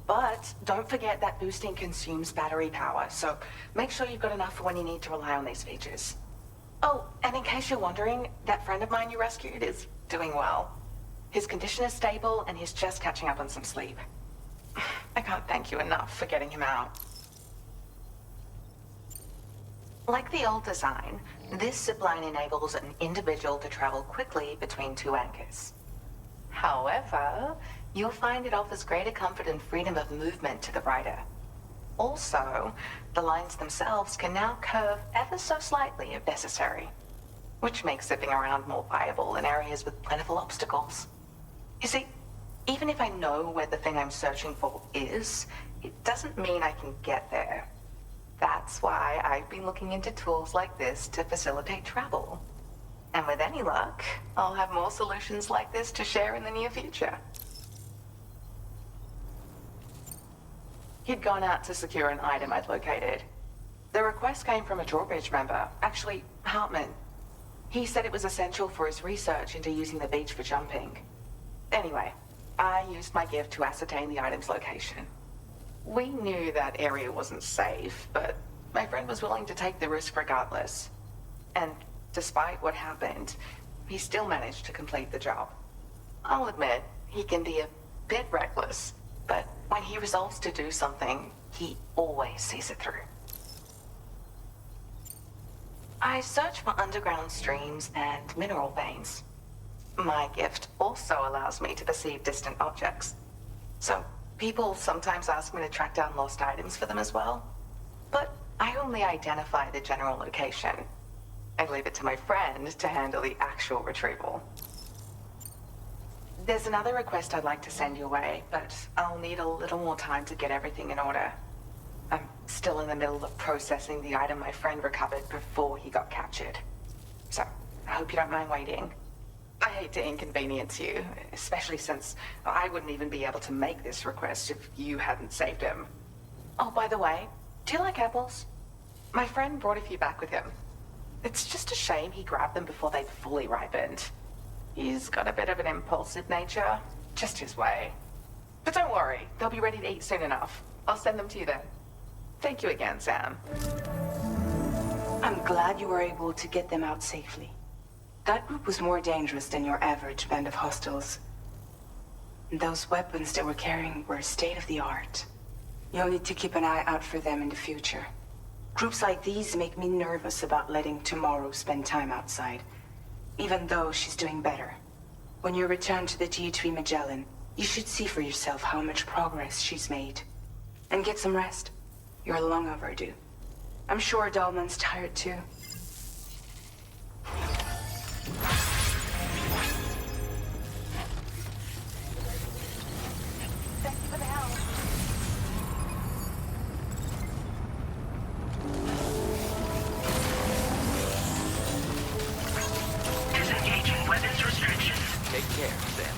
But don't forget that boosting consumes battery power, so make sure you've got enough for when you need to rely on these features. Oh, and in case you're wondering, that friend of mine you rescued is doing well. His condition is stable and he's just catching up on some sleep. I can't thank you enough for getting him out. Like the old design, this zipline enables an individual to travel quickly between two anchors. However, you'll find it offers greater comfort and freedom of movement to the rider. Also, the lines themselves can now curve ever so slightly if necessary, which makes zipping around more viable in areas with plentiful obstacles. You see, even if I know where the thing I'm searching for is, it doesn't mean I can get there. That's why I've been looking into tools like this to facilitate travel. And with any luck, I'll have more solutions like this to share in the near future. He'd gone out to secure an item I'd located. The request came from a drawbridge member, actually, Hartman. He said it was essential for his research into using the beach for jumping. Anyway, I used my gift to ascertain the item's location. We knew that area wasn't safe, but my friend was willing to take the risk regardless. And despite what happened, he still managed to complete the job. I'll admit, he can be a bit reckless, but when he resolves to do something, he always sees it through. I search for underground streams and mineral veins. My gift also allows me to perceive distant objects. So, people sometimes ask me to track down lost items for them as well. But I only identify the general location. I leave it to my friend to handle the actual retrieval. There's another request I'd like to send your way, but I'll need a little more time to get everything in order. I'm still in the middle of processing the item my friend recovered before he got captured. So, I hope you don't mind waiting. I hate to inconvenience you, especially since I wouldn't even be able to make this request if you hadn't saved him. Oh, by the way, do you like apples? My friend brought a few back with him. It's just a shame he grabbed them before they'd fully ripened. He's got a bit of an impulsive nature. Just his way. But don't worry, they'll be ready to eat soon enough. I'll send them to you then. Thank you again, Sam. I'm glad you were able to get them out safely. That group was more dangerous than your average band of hostiles. Those weapons they were carrying were state-of-the-art. You'll need to keep an eye out for them in the future. Groups like these make me nervous about letting Tomorrow spend time outside, even though she's doing better. When you return to the G3 Magellan, you should see for yourself how much progress she's made. And get some rest. You're long overdue. I'm sure Dahlman's tired too. Thank you for the help. Disengaging weapons restrictions. Take care, Sam.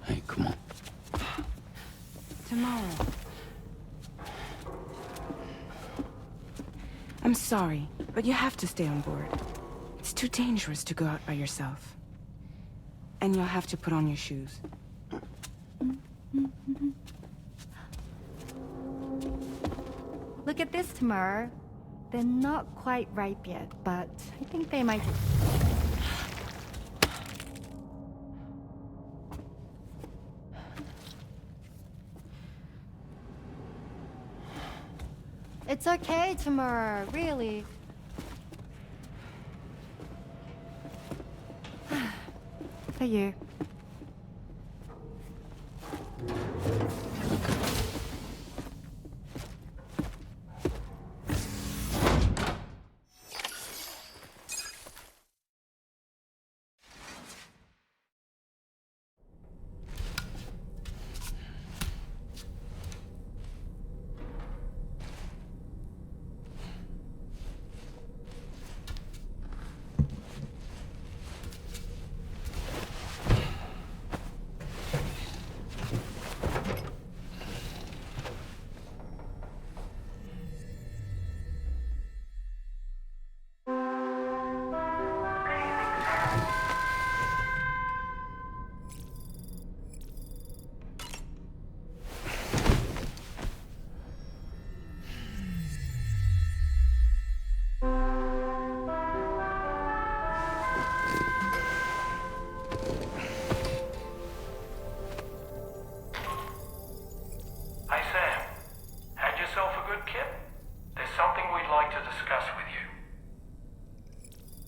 Hey, come on. Tomorrow. I'm sorry, but you have to stay on board. It's too dangerous to go out by yourself. And you'll have to put on your shoes. Look at this, Tomorrow. They're not quite ripe yet, but I think they might... It's okay, Tomorrow, really. For you. Hi, Sam. Had yourself a good kip? There's something we'd like to discuss with you.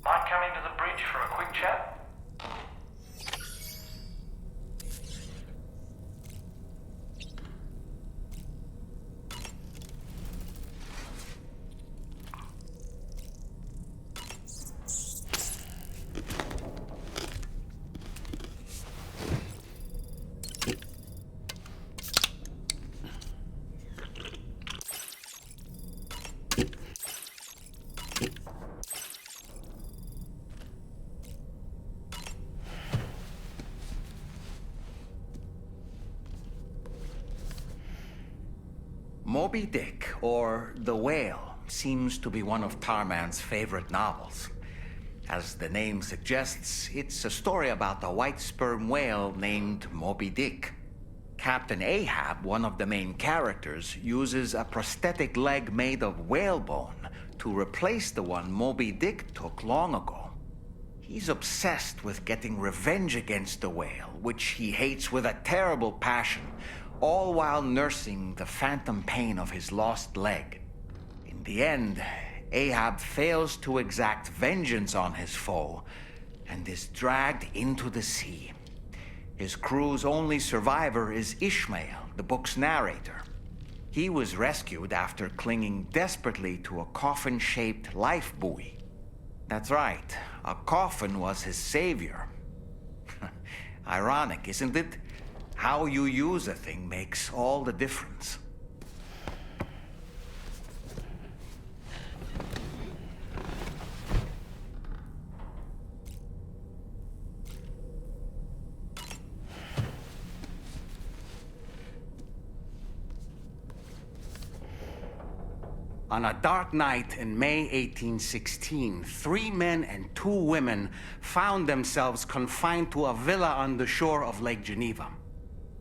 Mind coming to the bridge for a quick chat? Moby Dick, or The Whale, seems to be one of Tarman's favorite novels. As the name suggests, it's a story about a white sperm whale named Moby Dick. Captain Ahab, one of the main characters, uses a prosthetic leg made of whalebone to replace the one Moby Dick took long ago. He's obsessed with getting revenge against the whale, which he hates with a terrible passion, all while nursing the phantom pain of his lost leg. In the end, Ahab fails to exact vengeance on his foe and is dragged into the sea. His crew's only survivor is Ishmael, the book's narrator. He was rescued after clinging desperately to a coffin-shaped life buoy. That's right, a coffin was his savior. Ironic, isn't it? How you use a thing makes all the difference. On a dark night in May 1816, 3 men and 2 women found themselves confined to a villa on the shore of Lake Geneva.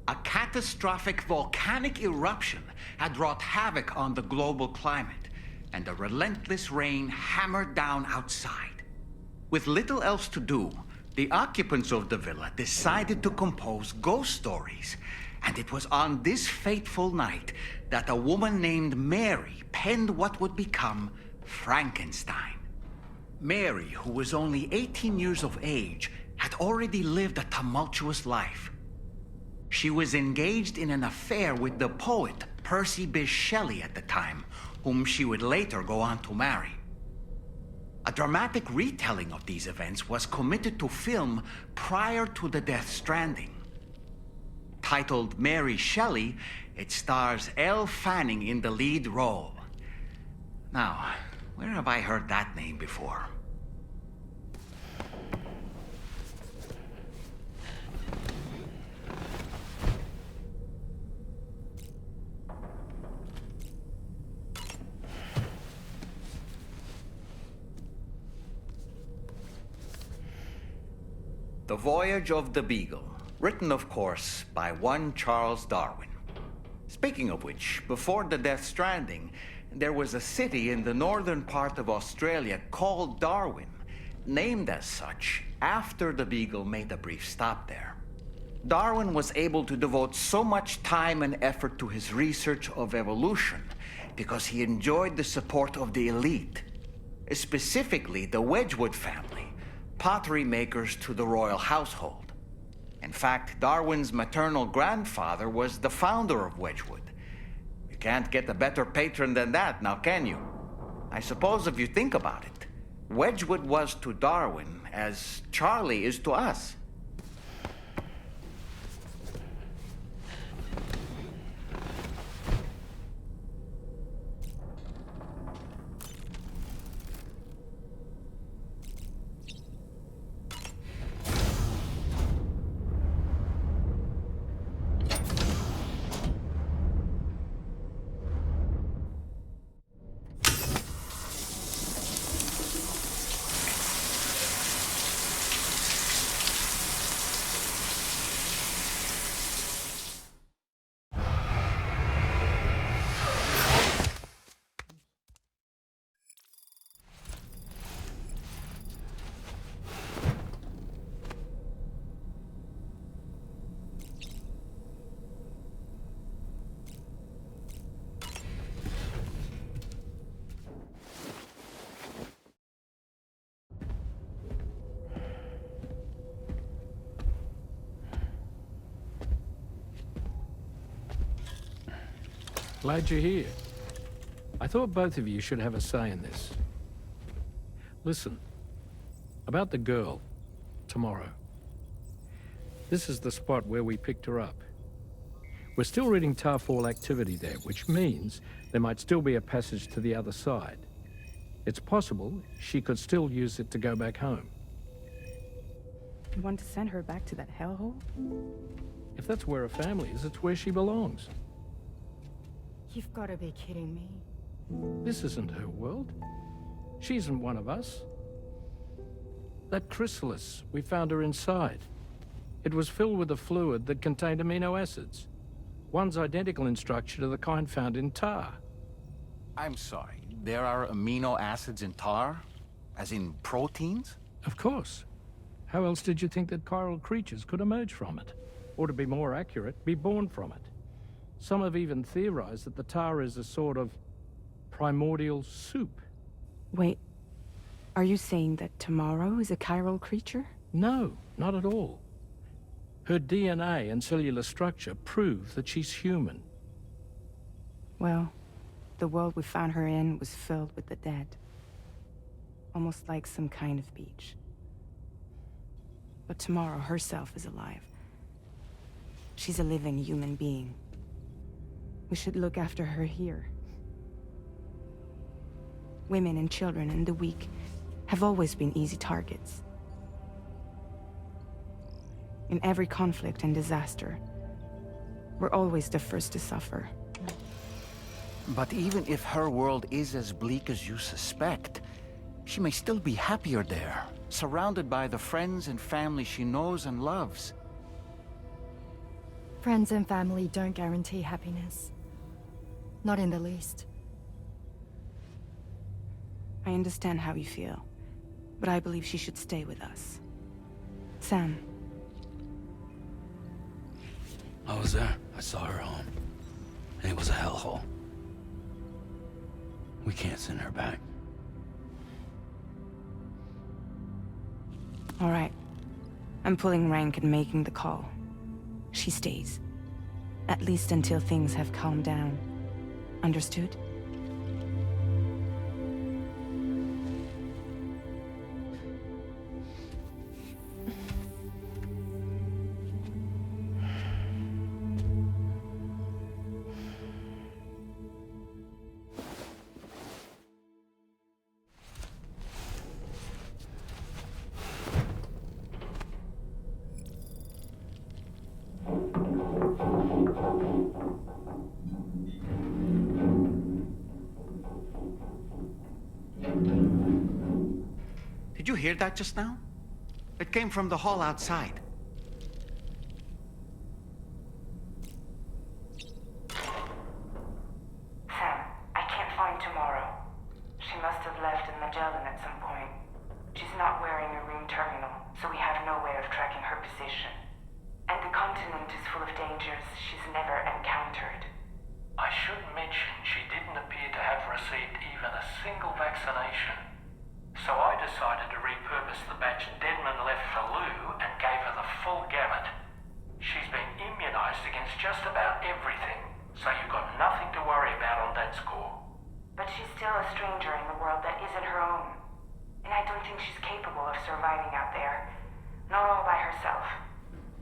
A catastrophic volcanic eruption had wrought havoc on the global climate, and a relentless rain hammered down outside. With little else to do, the occupants of the villa decided to compose ghost stories. And it was on this fateful night that a woman named Mary penned what would become Frankenstein. Mary, who was only 18 years of age, had already lived a tumultuous life. She was engaged in an affair with the poet Percy Bysshe Shelley at the time, whom she would later go on to marry. A dramatic retelling of these events was committed to film prior to the Death Stranding. Titled Mary Shelley, it stars Elle Fanning in the lead role. Now, where have I heard that name before? The Voyage of the Beagle. Written, of course, by one Charles Darwin. Speaking of which, before the Death Stranding, there was a city in the northern part of Australia called Darwin, named as such after the Beagle made a brief stop there. Darwin was able to devote so much time and effort to his research of evolution because he enjoyed the support of the elite, specifically the Wedgwood family, pottery makers to the royal household. In fact, Darwin's maternal grandfather was the founder of Wedgwood. You can't get a better patron than that, now can you? I suppose if you think about it, Wedgwood was to Darwin as Charlie is to us. Glad you're here. I thought both of you should have a say in this. Listen, about the girl, tomorrow. This is the spot where we picked her up. We're still reading Tarfall activity there, which means there might still be a passage to the other side. It's possible she could still use it to go back home. You want to send her back to that hellhole? If that's where her family is, it's where she belongs. You've got to be kidding me. This isn't her world. She isn't one of us. That chrysalis, we found her inside. It was filled with a fluid that contained amino acids. One's identical in structure to the kind found in tar. I'm sorry, there are amino acids in tar? As in proteins? Of course. How else did you think that chiral creatures could emerge from it? Or to be more accurate, be born from it? Some have even theorized that the tar is a sort of primordial soup. Wait, are you saying that tomorrow is a chiral creature? No, not at all. Her DNA and cellular structure prove that she's human. Well, the world we found her in was filled with the dead. Almost like some kind of beach. But tomorrow herself is alive. She's a living human being. We should look after her here. Women and children and the weak have always been easy targets. In every conflict and disaster, we're always the first to suffer. But even if her world is as bleak as you suspect, she may still be happier there, surrounded by the friends and family she knows and loves. Friends and family don't guarantee happiness. Not in the least. I understand how you feel, but I believe she should stay with us. Sam. I was there. I saw her home. And it was a hellhole. We can't send her back. All right. I'm pulling rank and making the call. She stays. At least until things have calmed down. Understood? Did you hear that just now? It came from the hall outside. Sam, I can't find tomorrow. She must have left in Magellan at some point. She's not wearing a room terminal, so we have no way of tracking her position. And the continent is full of dangers she's never encountered. I should mention she didn't appear to have received even a single vaccination. So I decided to repurpose the batch Deadman left for Lou and gave her the full gamut. She's been immunized against just about everything, so you've got nothing to worry about on that score. But she's still a stranger in the world that isn't her own. And I don't think she's capable of surviving out there. Not all by herself.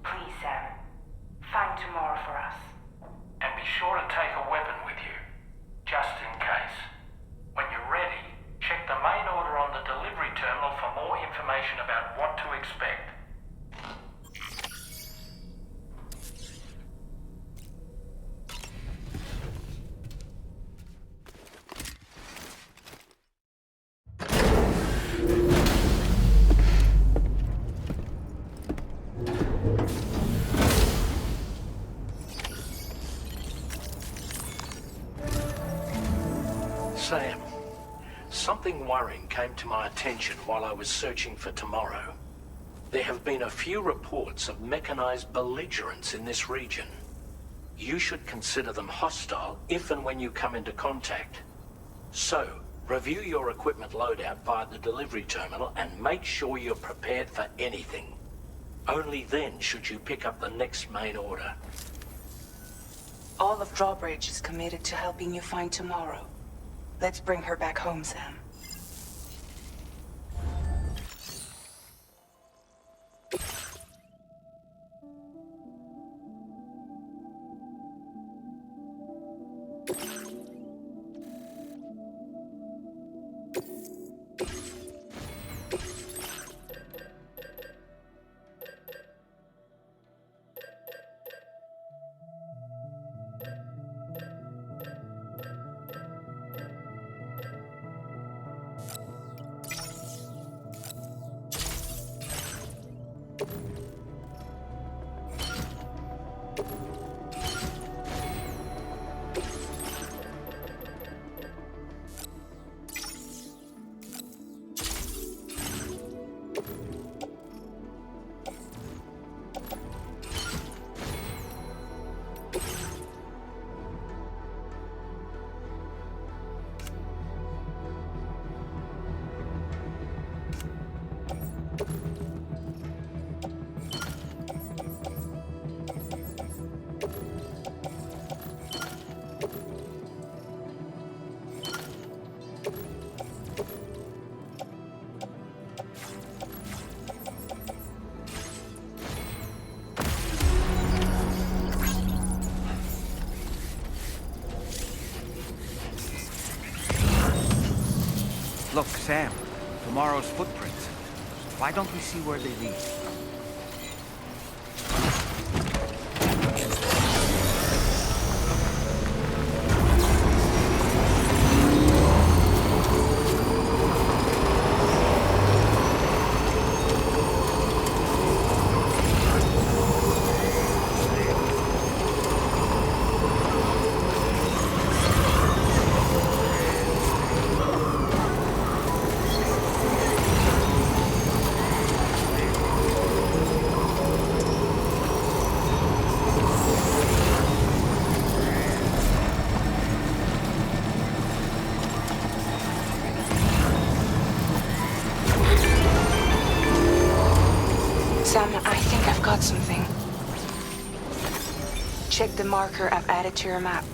Please, Sam. Find tomorrow for us. And be sure to take a weapon with you, just in case. When you're ready, check the main order on the delivery terminal for more information about what to expect. Sam, something worrying came to my attention while I was searching for tomorrow. There have been a few reports of mechanized belligerents in this region. You should consider them hostile if and when you come into contact. So, review your equipment loadout via the delivery terminal and make sure you're prepared for anything. Only then should you pick up the next main order. All of Drawbridge is committed to helping you find tomorrow. Let's bring her back home, Sam. Look, Sam, tomorrow's footprints. Why don't we see where they lead? Sam, I think I've got something. Check the marker I've added to your map.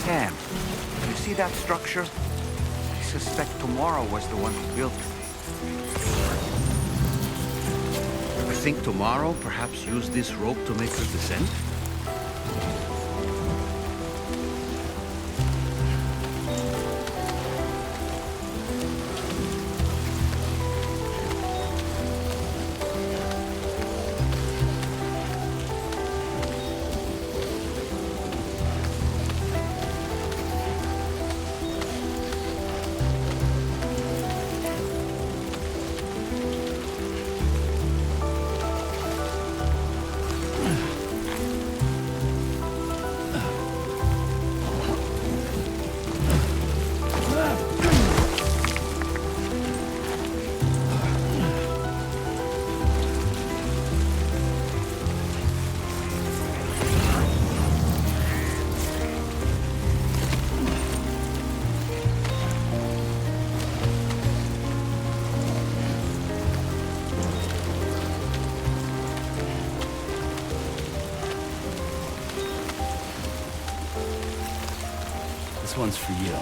Sam, you see that structure? I suspect Tomorrow was the one who built it. I think Tomorrow perhaps used this rope to make her descent? This one's for you.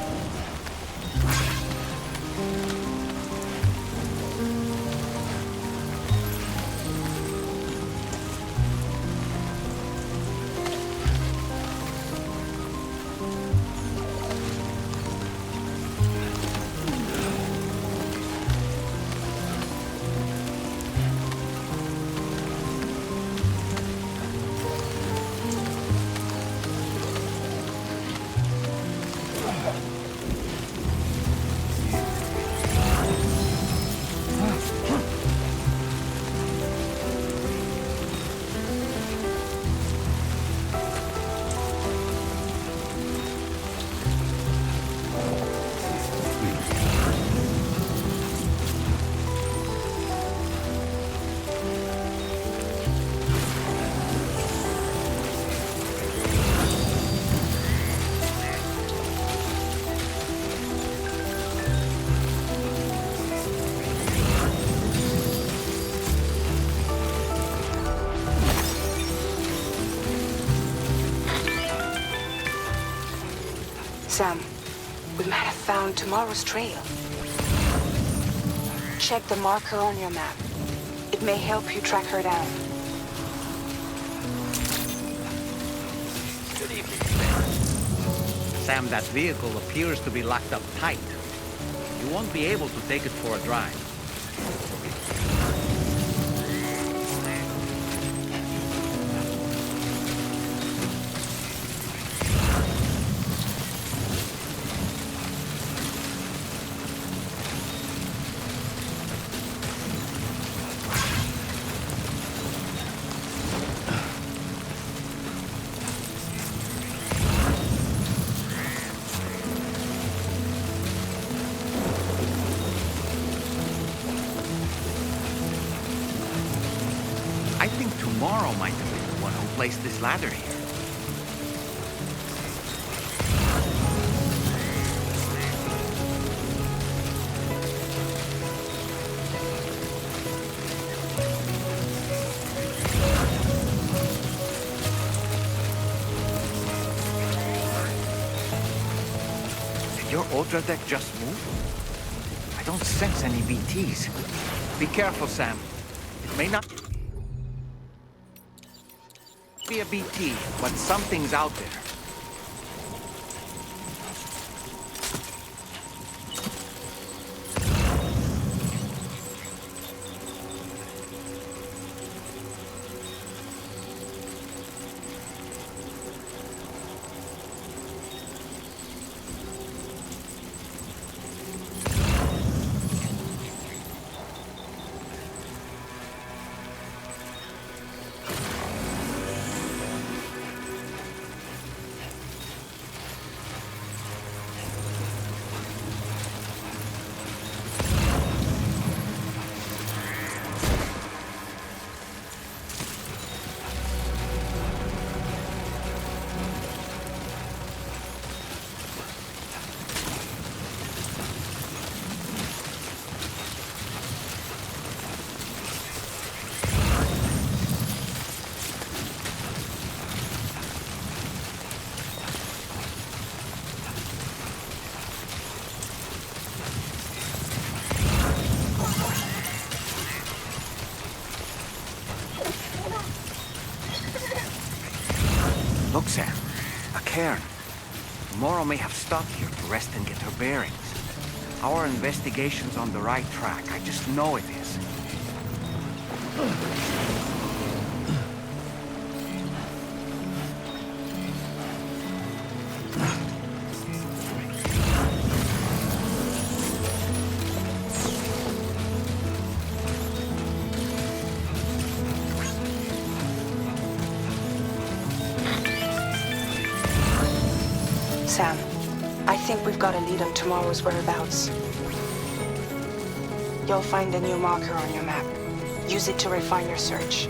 Sam, we might have found Tomorrow's trail. Check the marker on your map. It may help you track her down. Good evening, Sam, that vehicle appears to be locked up tight. You won't be able to take it for a drive. I think tomorrow might have been the one who placed this ladder here. Did your Ultra deck just move? I don't sense any BTs. Be careful, Sam. It may not be a BT, but something's out there. Look, Sam. A cairn. Moro may have stopped here to rest and get her bearings. Our investigation's on the right track. I just know it is. Sam, I think we've got a lead on tomorrow's whereabouts. You'll find a new marker on your map. Use it to refine your search.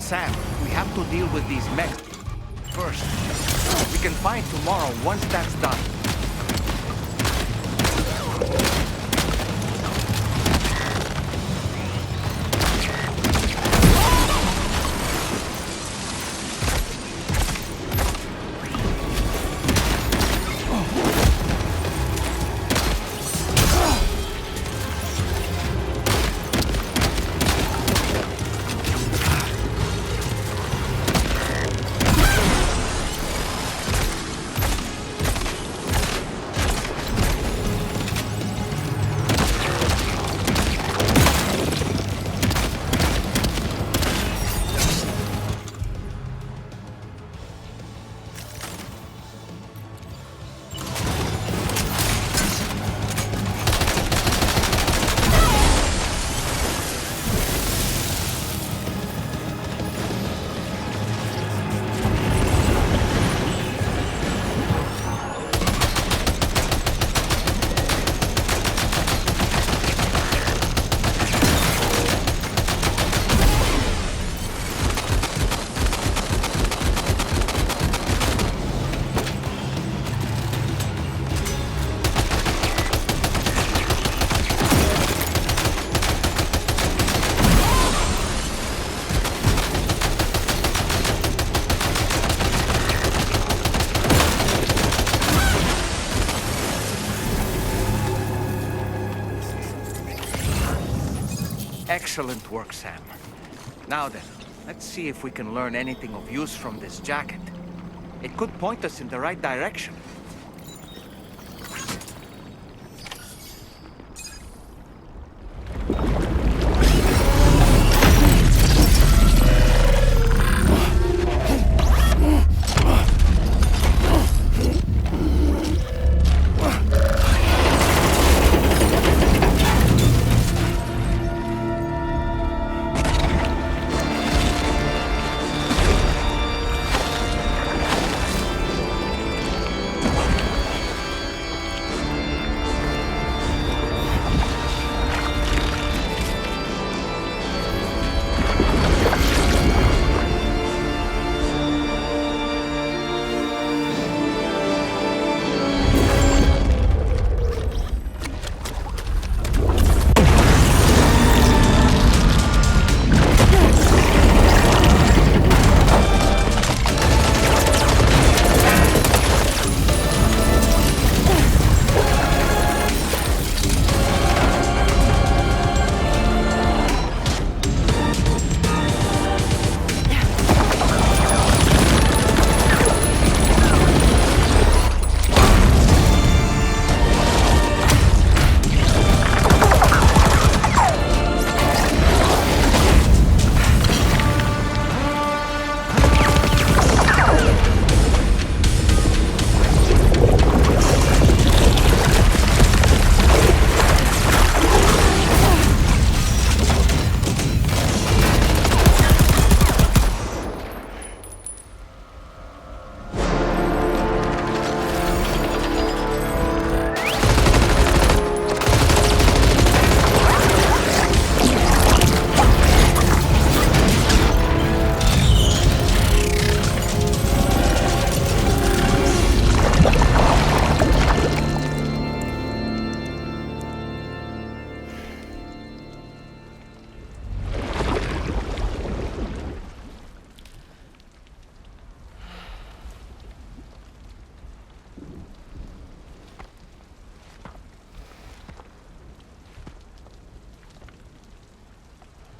Sam, we have to deal with these mechs first. We can find tomorrow once that's done. Excellent work, Sam. Now then, let's see if we can learn anything of use from this jacket. It could point us in the right direction.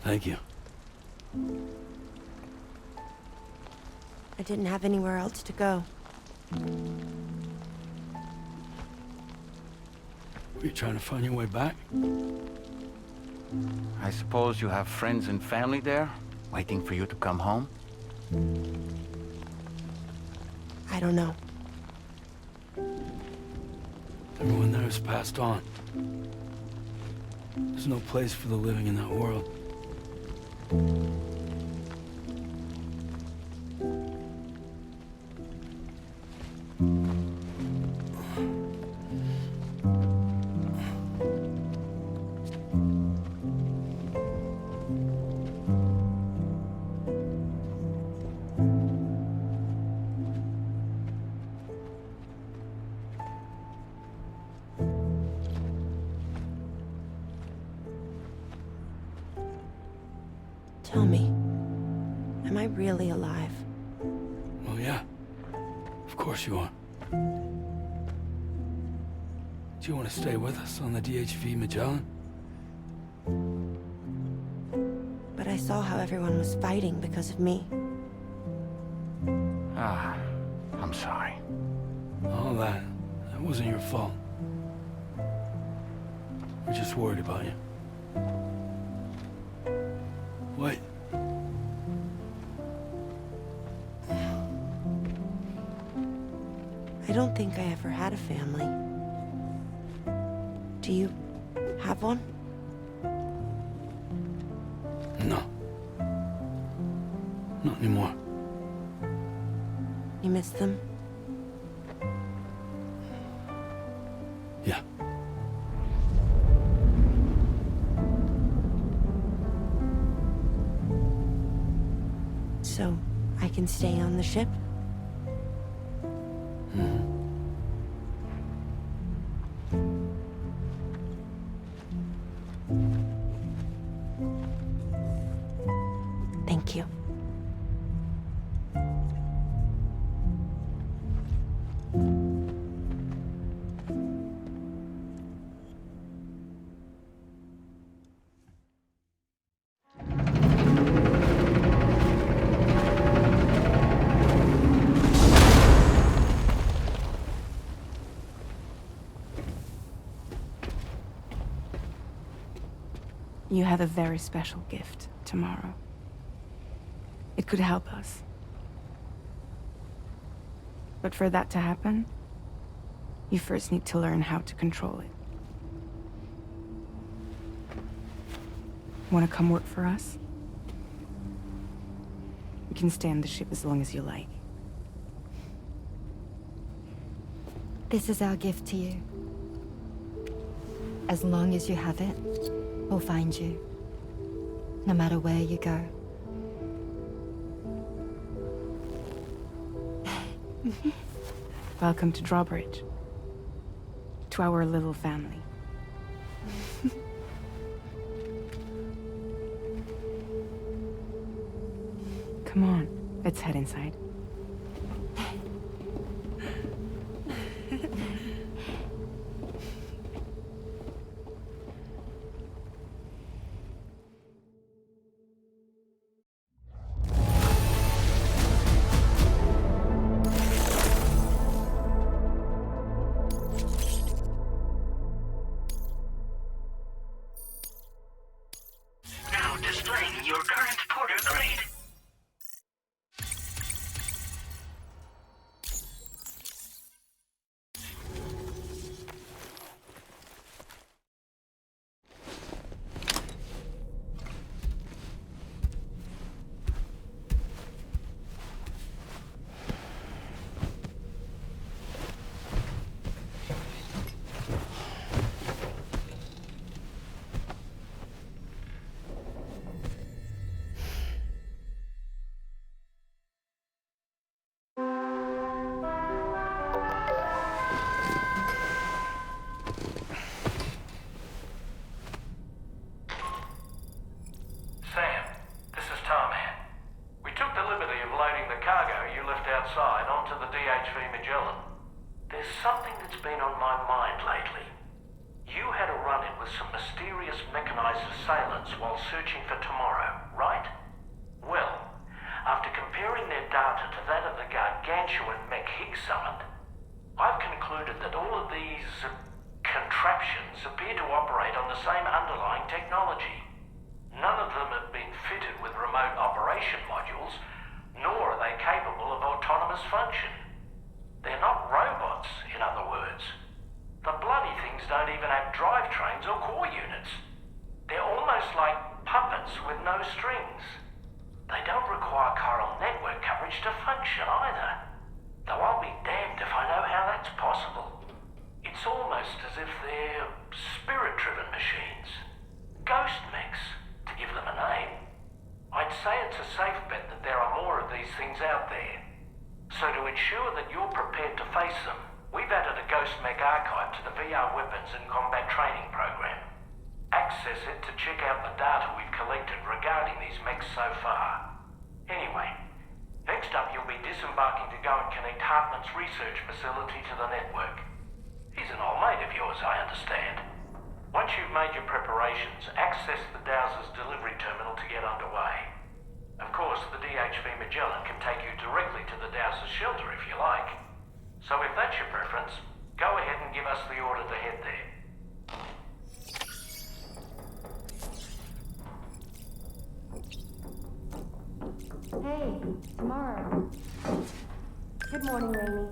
Thank you. I didn't have anywhere else to go. Were you trying to find your way back? I suppose you have friends and family there, waiting for you to come home? I don't know. Everyone there has passed on. There's no place for the living in that world. Tell me, am I really alive? Well, yeah. Of course you are. Do you want to stay with us on the DHV Magellan? But I saw how everyone was fighting because of me. Ah, I'm sorry. All that wasn't your fault. We're just worried about you. Wait. I don't think I ever had a family. Do you have one? No. Not anymore. You miss them? Yeah. So, I can stay on the ship? Thank you. You have a very special gift tomorrow. It could help us. But for that to happen, you first need to learn how to control it. Want to come work for us? You can stay on the ship as long as you like. This is our gift to you. As long as you have it, we'll find you. No matter where you go. Welcome to Drawbridge. To our little family. Come on, let's head inside. Now displaying your current porter grade. Sam, this is Tarman. We took the liberty of loading the cargo you left outside onto the DHV Magellan. There's something that's been on my mind lately. You had a run-in with some mysterious mechanized assailants while searching for tomorrow, right? Well, after comparing their data to that of the gargantuan mech Higgs summoned, I've concluded that all of these contraptions appear to operate on the same underlying technology. None of them have been fitted with remote operation modules, nor are they capable of autonomous function. They're not robots, in other words. The bloody things don't even have drivetrains or core units. They're almost like puppets with no strings. They don't require chiral network coverage to function either. Though I'll be damned if I know how that's possible. It's almost as if they're spirit-driven machines. Ghost mechs, to give them a name. I'd say it's a safe bet that there are more of these things out there. So to ensure that you're prepared to face them, we've added a Ghost Mech archive to the VR weapons and combat training program. Access it to check out the data we've collected regarding these mechs so far. Anyway, next up you'll be disembarking to go and connect Hartman's research facility to the network. He's an old mate of yours, I understand. Once you've made your preparations, access the Dowser's delivery terminal to get underway. Of course, the DHV Magellan can take you directly to the Dowser's shelter if you like. So if that's your preference, go ahead and give us the order to head there. Hey, tomorrow. Good morning, Rainy.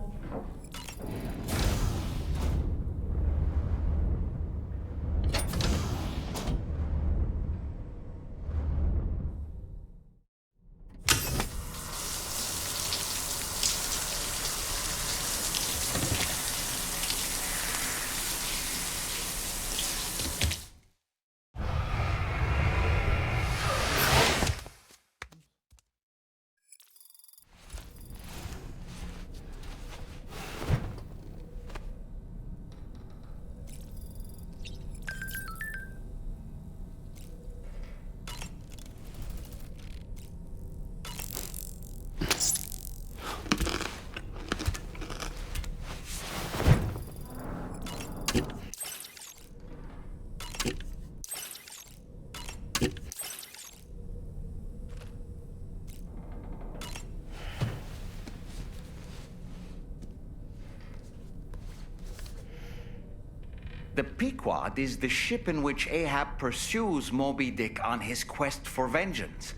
The Pequod is the ship in which Ahab pursues Moby Dick on his quest for vengeance.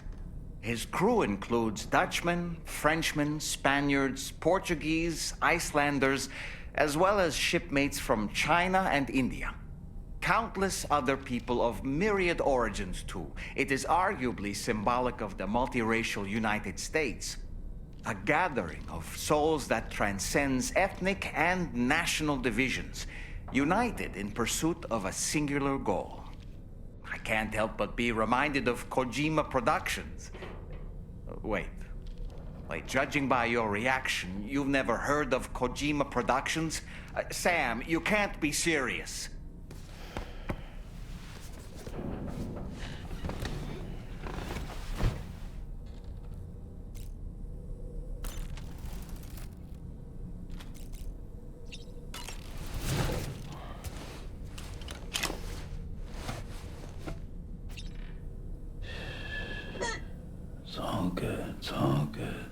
His crew includes Dutchmen, Frenchmen, Spaniards, Portuguese, Icelanders, as well as shipmates from China and India. Countless other people of myriad origins, too. It is arguably symbolic of the multiracial United States. A gathering of souls that transcends ethnic and national divisions, united in pursuit of a singular goal. I can't help but be reminded of Kojima Productions. Wait, judging by your reaction, you've never heard of Kojima Productions? Sam, you can't be serious. It's all good. It's all good.